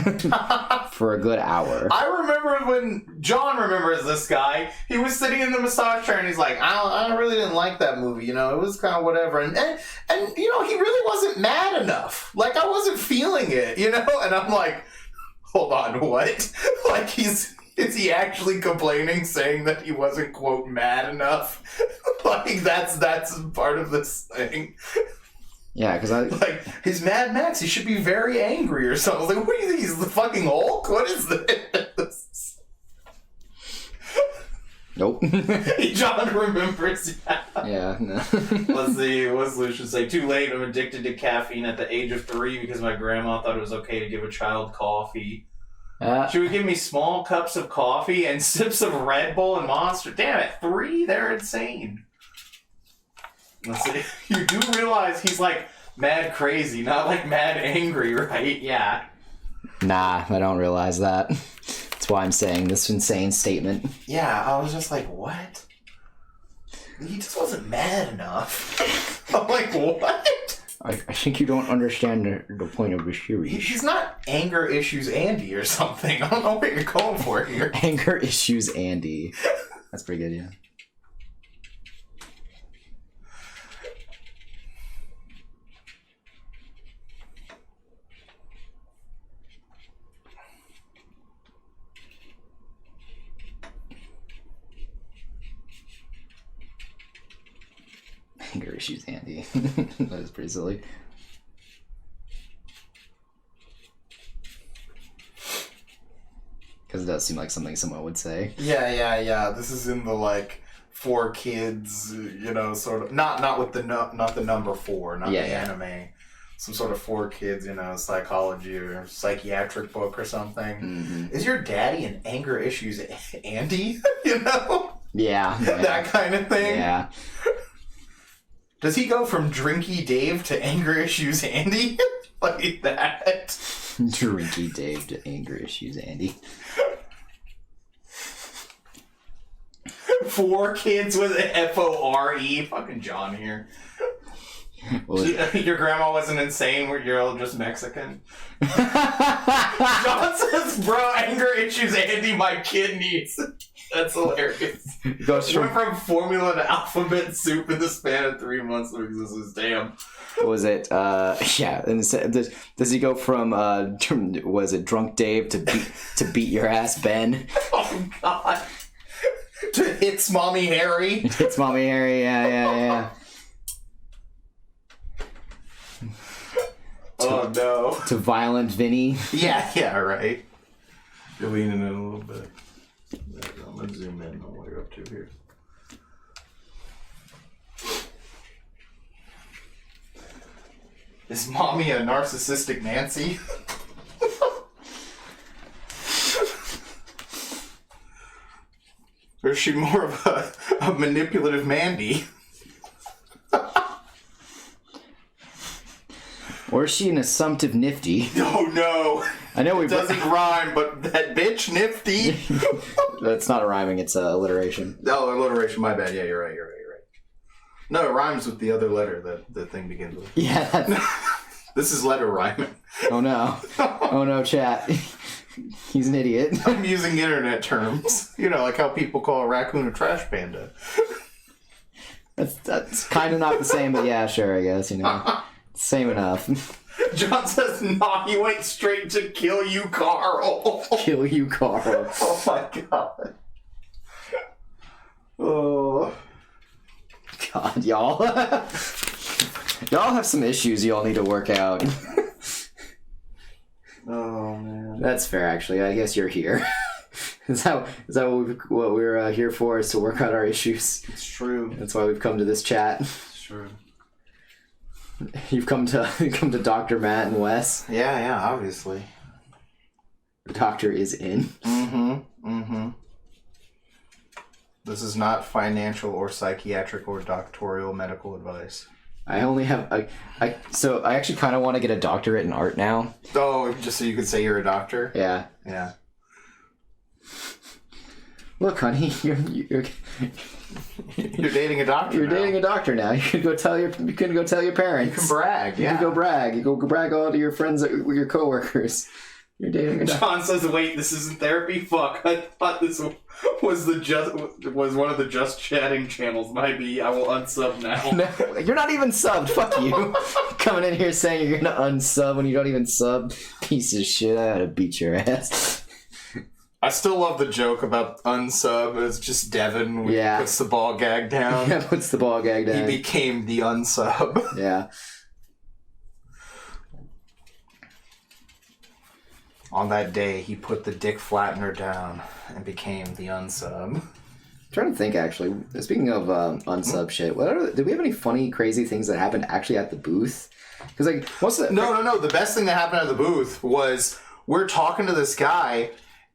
For a good hour. I remember when John remembers this guy. He was sitting in the massage chair and he's like, I really didn't like that movie. You know, it was kind of whatever. And you know, he really wasn't mad enough. Like, I wasn't feeling it, you know? And I'm like, hold on, what? Like, is he actually complaining, saying that he wasn't, quote, mad enough? Like, that's part of this thing. Yeah, because like, his Mad Max, he should be very angry or something. I was like, what do you think, he's the fucking Hulk? What is this? Nope. John remembers. Yeah, no. Let's see, what's Lucian say? Too late, I'm addicted to caffeine at the age of 3 because my grandma thought it was okay to give a child coffee. She would give me small cups of coffee and sips of Red Bull and Monster. Damn it, 3? They're insane. Let's see. You do realize he's like mad crazy, not like mad angry, right? Yeah. Nah, I don't realize that. That's why I'm saying this insane statement. Yeah, I was just like, what? He just wasn't mad enough. I'm like, what? I think you don't understand the point of the series. He's not Anger Issues Andy or something. I don't know what you're going for here. Anger Issues Andy. That's pretty good, yeah. Anger Issues Andy. That is pretty silly. Because it does seem like something someone would say. Yeah. This is in the like 4 kids, you know, sort of not with the not the number 4, not the anime. Some sort of 4 kids, you know, psychology or psychiatric book or something. Mm-hmm. Is your daddy an Anger Issues Andy? You know? Yeah. That kind of thing. Yeah. Does he go from Drinky Dave to Anger Issues Andy? Like that? Drinky Dave to Anger Issues Andy. 4 kids with an F-O-R-E. Fucking John here. Your grandma wasn't insane, you're all just Mexican. John says, bro, Anger Issues Andy, my kid needs. That's hilarious. Goes Went from formula to alphabet soup in the span of 3 months of existence. Damn. Was it, yeah, and does he go from, was it Drunk Dave to beat your ass Ben? Oh, God. To Hits Mommy Harry. Hits Mommy Harry, yeah. Oh, no. To Violent Vinny. Yeah, right. You're leaning in a little bit. I'm going to zoom in on what you're up to here. Is mommy a narcissistic Nancy? Or is she more of a manipulative Mandy? Or is she an assumptive Nifty? Oh no! I know it doesn't rhyme, but that bitch Nifty. That's not a rhyming; it's a alliteration. Oh, alliteration. My bad. Yeah, you're right. No, it rhymes with the other letter that the thing begins with. Yeah. This is letter rhyming. Oh no! Oh no, chat. He's an idiot. I'm using internet terms. You know, like how people call a raccoon a trash panda. That's kind of not the same, but yeah, sure, I guess, you know. Same enough. John says, nah, he went straight to kill you, Carl. Kill you, Carl. Oh my god. Oh. God, y'all. Y'all have some issues y'all need to work out. Oh, man. That's fair, actually. I guess you're here. Is that what we're here for, is to work out our issues? It's true. That's why we've come to this chat. It's true. You've come to Dr. Matt and Wes. Yeah, obviously. The doctor is in. Mm-hmm. This is not financial or psychiatric or doctoral medical advice. I only have so I actually kind of want to get a doctorate in art now. Oh, just so you could say you're a doctor? Yeah. Yeah. Look, honey, you're You're dating a doctor. You're now. dating a doctor now. You can go tell your parents. You can brag. Yeah. You can go brag. You go brag all to your friends, your coworkers. You're dating a doctor. John says, "Wait, this isn't therapy. Fuck! I thought this was one of the Just Chatting channels. Might be. I will unsub now." No, you're not even subbed. Fuck you. Coming in here saying you're gonna unsub when you don't even sub. Piece of shit. I ought to beat your ass. I still love the joke about unsub. It's just Devin when he puts the ball gag down. Yeah, puts the ball gag down. He became the unsub. Yeah. On that day, he put the dick flattener down and became the unsub. I'm trying to think, actually. Speaking of unsub shit, did we have any funny, crazy things that happened actually at the booth? Because, like, what's the... No. The best thing that happened at the booth was we're talking to this guy,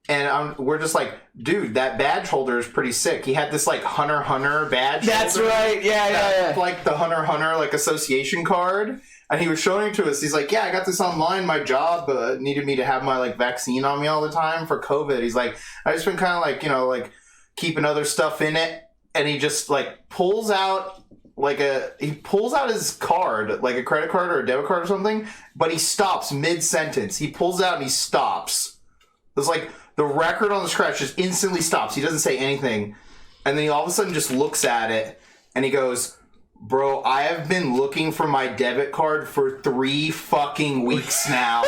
and we're just like, dude, that badge holder is pretty sick. He had this like Hunter badge. That's right. Yeah. Like the Hunter like association card. And he was showing it to us. He's like, yeah, I got this online. My job needed me to have my like vaccine on me all the time for COVID. He's like, I just been kind of like, like keeping other stuff in it. And he just like pulls out his card, like a credit card or a debit card or something. But he stops mid-sentence. He pulls out and he stops. It's like the record on the scratch just instantly stops. He doesn't say anything. And then he all of a sudden just looks at it and he goes, bro, I have been looking for my debit card for 3 fucking weeks now.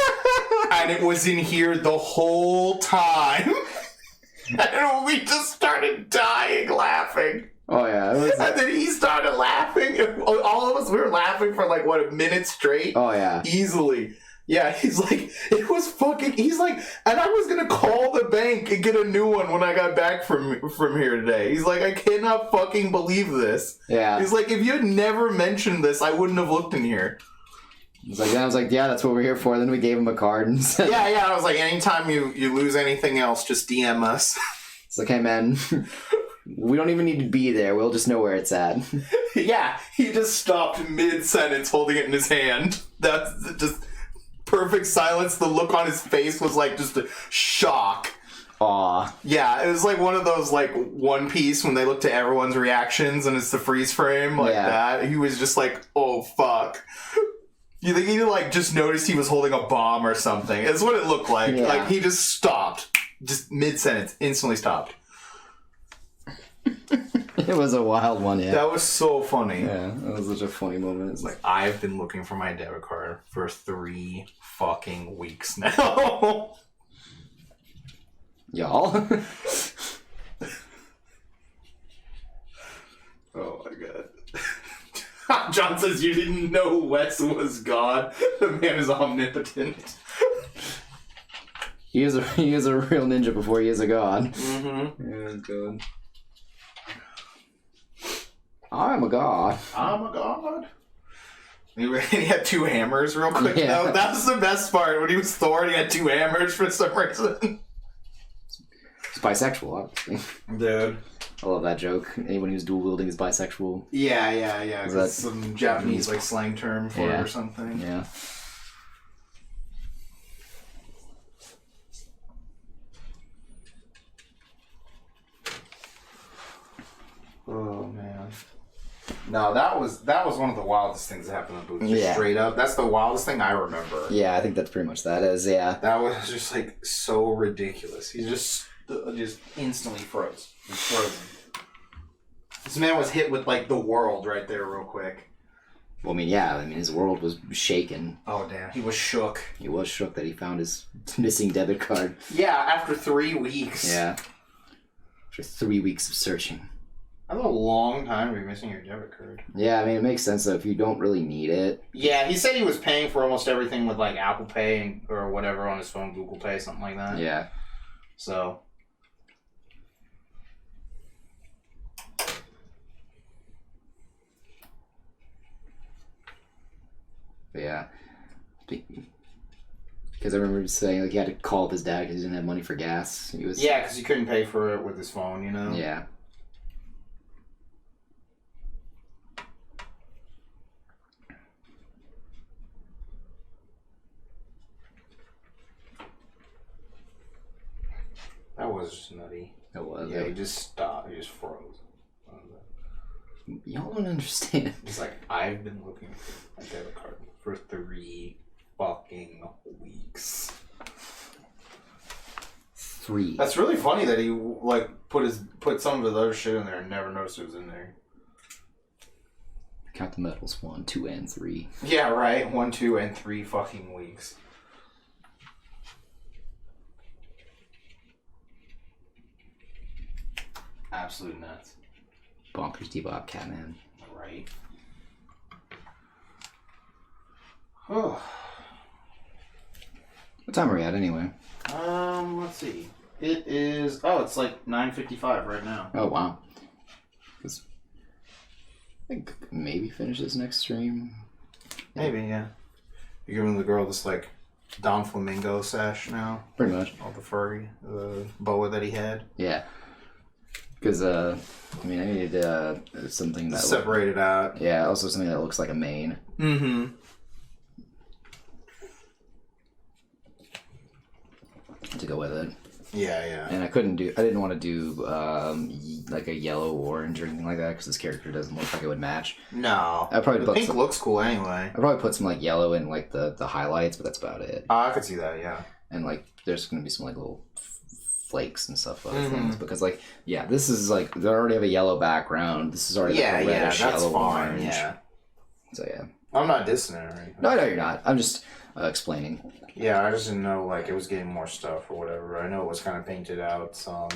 And it was in here the whole time. And we just started dying laughing. Oh, yeah. And then he started laughing. All of us, we were laughing for like, what, a minute straight? Oh, yeah. Easily. Yeah, he's like, it was fucking, he's like, and I was going to call the bank and get a new one when I got back from here today. He's like, I cannot fucking believe this. Yeah. He's like, if you had never mentioned this, I wouldn't have looked in here. I was like, yeah, that's what we're here for. Then we gave him a card and said, yeah. I was like, anytime you lose anything else, just DM us. It's like, hey, man, we don't even need to be there. We'll just know where it's at. Yeah, he just stopped mid-sentence holding it in his hand. That's just perfect silence. The look on his face was like just a shock. Aw. Yeah, it was like one of those like One Piece when they look to everyone's reactions and it's the freeze frame like that. He was just like, oh fuck. You think he like just noticed he was holding a bomb or something? It's what it looked like. Yeah. Like he just stopped. Just mid-sentence. Instantly stopped. It was a wild one, yeah. That was so funny. Yeah, that was such a funny moment. It's like, I've been looking for my debit card for 3 fucking weeks now. Y'all? Oh my god. John says you didn't know Wes was God. The man is omnipotent. He is a real ninja before he is a god. Mm-hmm. Yeah, good. I'm a god. I'm a god. He had 2 hammers real quick, though. That was the best part. When he was Thor, he had 2 hammers for some reason. He's bisexual, obviously. Dude. I love that joke. Anyone who's dual wielding is bisexual. Yeah. Is That's that some Japanese like slang term for it or something. Yeah. Oh man. No, that was one of the wildest things that happened in the booth. Yeah. Straight up. That's the wildest thing I remember. Yeah, I think that's pretty much that is, yeah. That was just like so ridiculous. He just instantly froze. He was frozen. This man was hit with like the world right there real quick. Well, his world was shaken. Oh damn. He was shook. He was shook that he found his missing debit card. Yeah, after 3 weeks. Yeah. After 3 weeks of searching. That's a long time to be missing your debit card. Yeah, it makes sense though if you don't really need it. Yeah, he said he was paying for almost everything with like Apple Pay or whatever on his phone, Google Pay, something like that. Yeah. So. But yeah. Because I remember saying like he had to call up his dad because he didn't have money for gas. Yeah, because he couldn't pay for it with his phone, you know? Yeah. That was just nutty. It was. Yeah, he just stopped. He just froze. Y'all don't understand. He's like, I've been looking for my debit card for 3 fucking weeks. 3. That's really funny that he like put some of his other shit in there and never noticed it was in there. Count the medals. 1, 2, and 3. Yeah, right. 1, 2, and 3 fucking weeks. Absolute nuts. Bonkers Bebop Catman. Right. Oh. What time are we at anyway? Let's see. It is. Oh, it's like 9:55 right now. Oh wow. I think maybe finish this next stream. Maybe, yeah. You're giving the girl this like Don Flamingo sash now. Pretty much. All the furry, the boa that he had. Yeah. Because, I needed something that... Separated out. Yeah, also something that looks like a mane. Mm-hmm. To go with it. Yeah. And I didn't want to do, like a yellow orange or anything like that, because this character doesn't look like it would match. No. The pink looks cool anyway. I'd probably put some, like, yellow in, like, the highlights, but that's about it. I could see that, yeah. And, like, there's going to be some, like, little flakes and stuff, other things, because, like, yeah, this is, like, they already have a yellow background. This is already, like, a reddish yellow orange. Yeah. So, yeah. I'm not dissing it or anything. No, you're not. I'm just explaining. Yeah, I just didn't know, like, it was getting more stuff or whatever. I know it was kind of painted out some.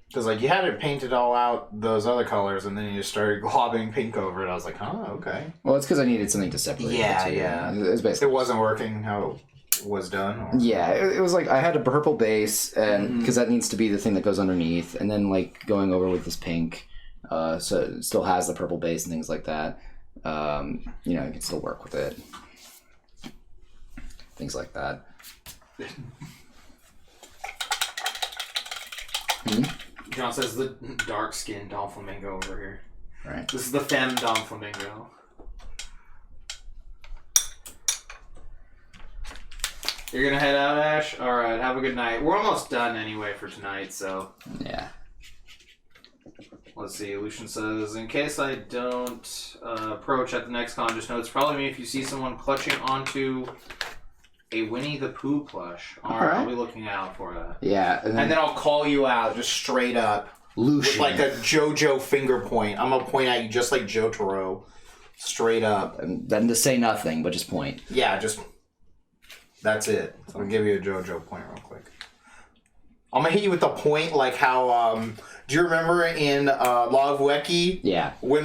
Because, like, you had it painted all out, those other colors, and then you just started globbing pink over it. I was like, oh, okay. Well, it's because I needed something to separate Yeah, it. yeah. It was basically... It wasn't working how it was done? Or? Yeah, it was like I had a purple base, and because that needs to be the thing that goes underneath, and then, like, going over with this pink, so it still has the purple base and things like that. You can still work with it. Things like that. John says the dark-skinned Don Flamingo over here. Right. This is the femme Don Flamingo. You're gonna head out, Ash? Alright, have a good night. We're almost done anyway for tonight, so... Yeah. Let's see, Lucian says, in case I don't approach at the next con, just know it's probably me if you see someone clutching onto a Winnie the Pooh plush. Alright, I'll be looking out for that. Yeah. And then I'll call you out just straight up. Lucian. With like a JoJo finger point. I'm going to point at you just like Jotaro. Straight up. And then to say nothing, but just point. Yeah, just... That's it. So I'll give you a JoJo point real quick. I'm going to hit you with the point like how... do you remember in Law of Weki? Yeah. When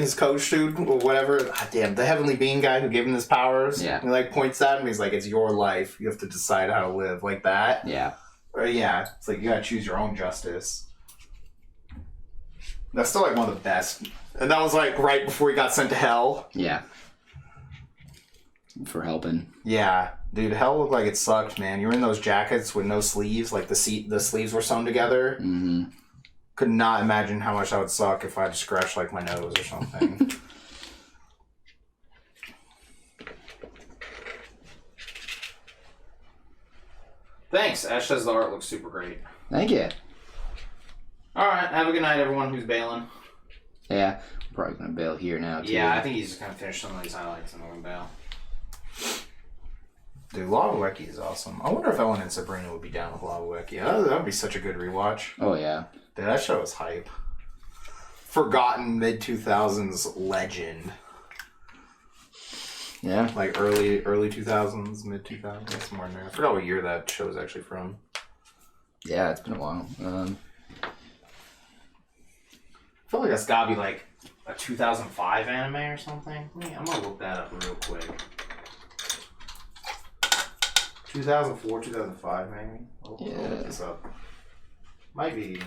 his coach dude, or whatever, the Heavenly Being guy who gave him his powers, yeah. He like points at him, he's like, it's your life. You have to decide how to live. Like that. Yeah. Or, yeah. It's like, you gotta choose your own justice. That's still like one of the best. And that was like right before he got sent to hell. Yeah. For helping. Yeah. Dude, hell looked like it sucked, man. You were in those jackets with no sleeves, like the sleeves were sewn together. Mm-hmm. Could not imagine how much that would suck if I had to scratch like my nose or something. Thanks. Ash says the art looks super great. Thank you. Alright, have a good night, everyone who's bailing. Yeah, I'm probably going to bail here now, too. Yeah, I think he's just going to finish some of these highlights and I'm going to bail. Dude, Law of Weki is awesome. I wonder if Ellen and Sabrina would be down with Law of Weki. That would be such a good rewatch. Oh, yeah. Dude, that show is hype. Forgotten mid-2000s legend. Yeah. Like early 2000s, mid-2000s, somewhere in there. I forgot what year that show is actually from. Yeah, it's been a while. I feel like that's gotta be like a 2005 anime or something. I'm gonna look that up real quick. 2004, 2005 maybe? I'll look this up. Might be...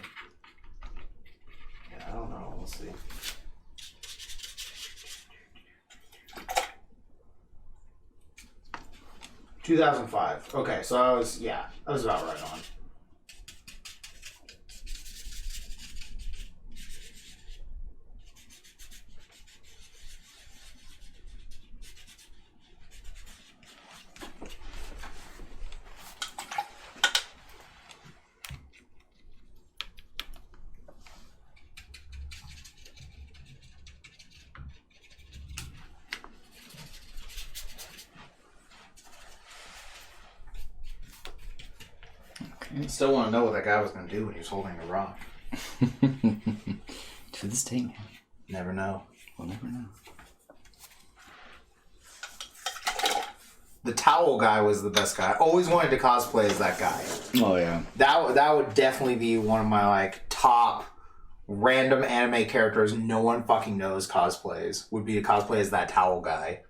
Yeah, I don't know. Let's see. $2005. Okay, so I was about right on. I still want to know what that guy was going to do when he was holding the rock. To this day, man. Never know. We'll never know. The towel guy was the best guy. I always wanted to cosplay as that guy. Oh, yeah. That would definitely be one of my, like, top random anime characters no one fucking knows cosplays. Would be to cosplay as that towel guy.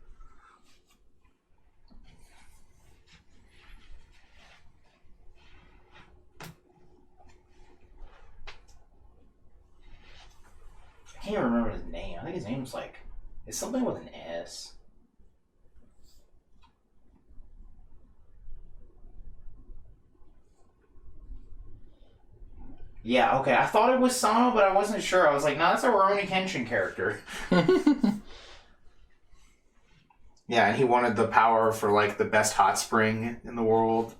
I can't remember his name. I think his name's like It's something with an S. Yeah, okay. I thought it was Sano, but I wasn't sure. I was like, no, that's a Rurouni Kenshin character. Yeah, and he wanted the power for, like, the best hot spring in the world.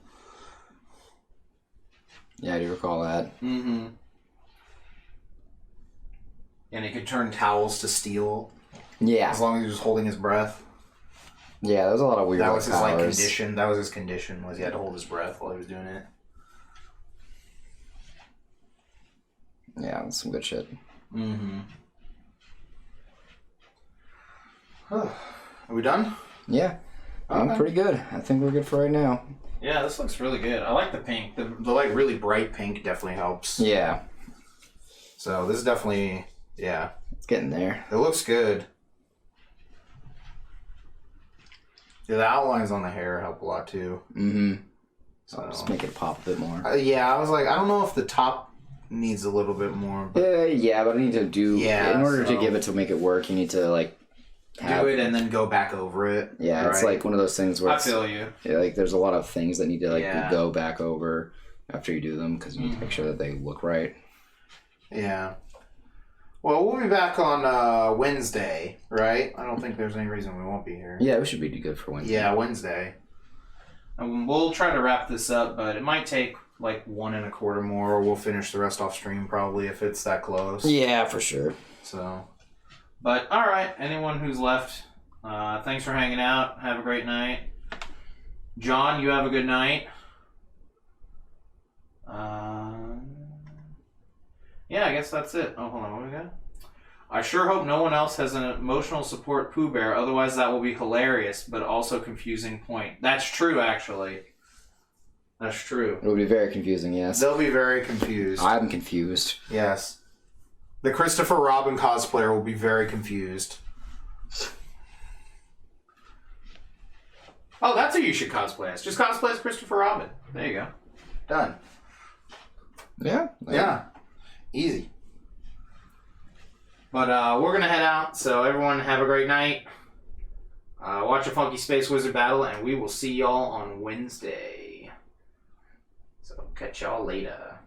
Yeah, I do recall that. Mm-hmm. And he could turn towels to steel. Yeah. As long as he was holding his breath. Yeah, there was a lot of weird That was his, like, powers. condition. That was his condition, was he had to hold his breath while he was doing it. Yeah, that's some good shit. Mm-hmm. Are we done? Yeah. I'm Okay. pretty good. I think we're good for right now. Yeah, this looks really good. I like the pink. The like, really bright pink definitely helps. Yeah. So, this is definitely, yeah. It's getting there. It looks good. Yeah, the outlines on the hair help a lot, too. Mm-hmm. So, Just make it pop a bit more. yeah, I was like, I don't know if the top needs a little bit more. But Yeah, but I need to do... Yeah, in order to so- give it to make it work, you need to, like... do it and then go back over it. Yeah, it's right? like one of those things where I it's, feel you. yeah, like there's a lot of things that need to like Yeah. go back over after you do them because you need to make sure that they look right. Yeah. Well, we'll be back on Wednesday, right? I don't think there's any reason we won't be here. Yeah, we should be good for Wednesday. Yeah, Wednesday. And we'll try to wrap this up, but it might take like 1.25 More, or we'll finish the rest off stream probably if it's that close. Yeah, for sure. So, But all right, anyone who's left, thanks for hanging out. Have a great night. John, you have a good night. Yeah, I guess that's it. Oh, hold on, what we got? I sure hope no one else has an emotional support Pooh Bear, otherwise that will be hilarious, but also confusing point. That's true, actually. That's true. It would be very confusing, yes. they'll be very confused. I'm confused. Yes. The Christopher Robin cosplayer will be very confused. Oh, that's who you should cosplay as. Just cosplay as Christopher Robin. There you go. Done. Yeah. Yeah. Easy. But we're going to head out, so everyone have a great night. Watch a Funky Space Wizard battle, and we will see y'all on Wednesday. So catch y'all later.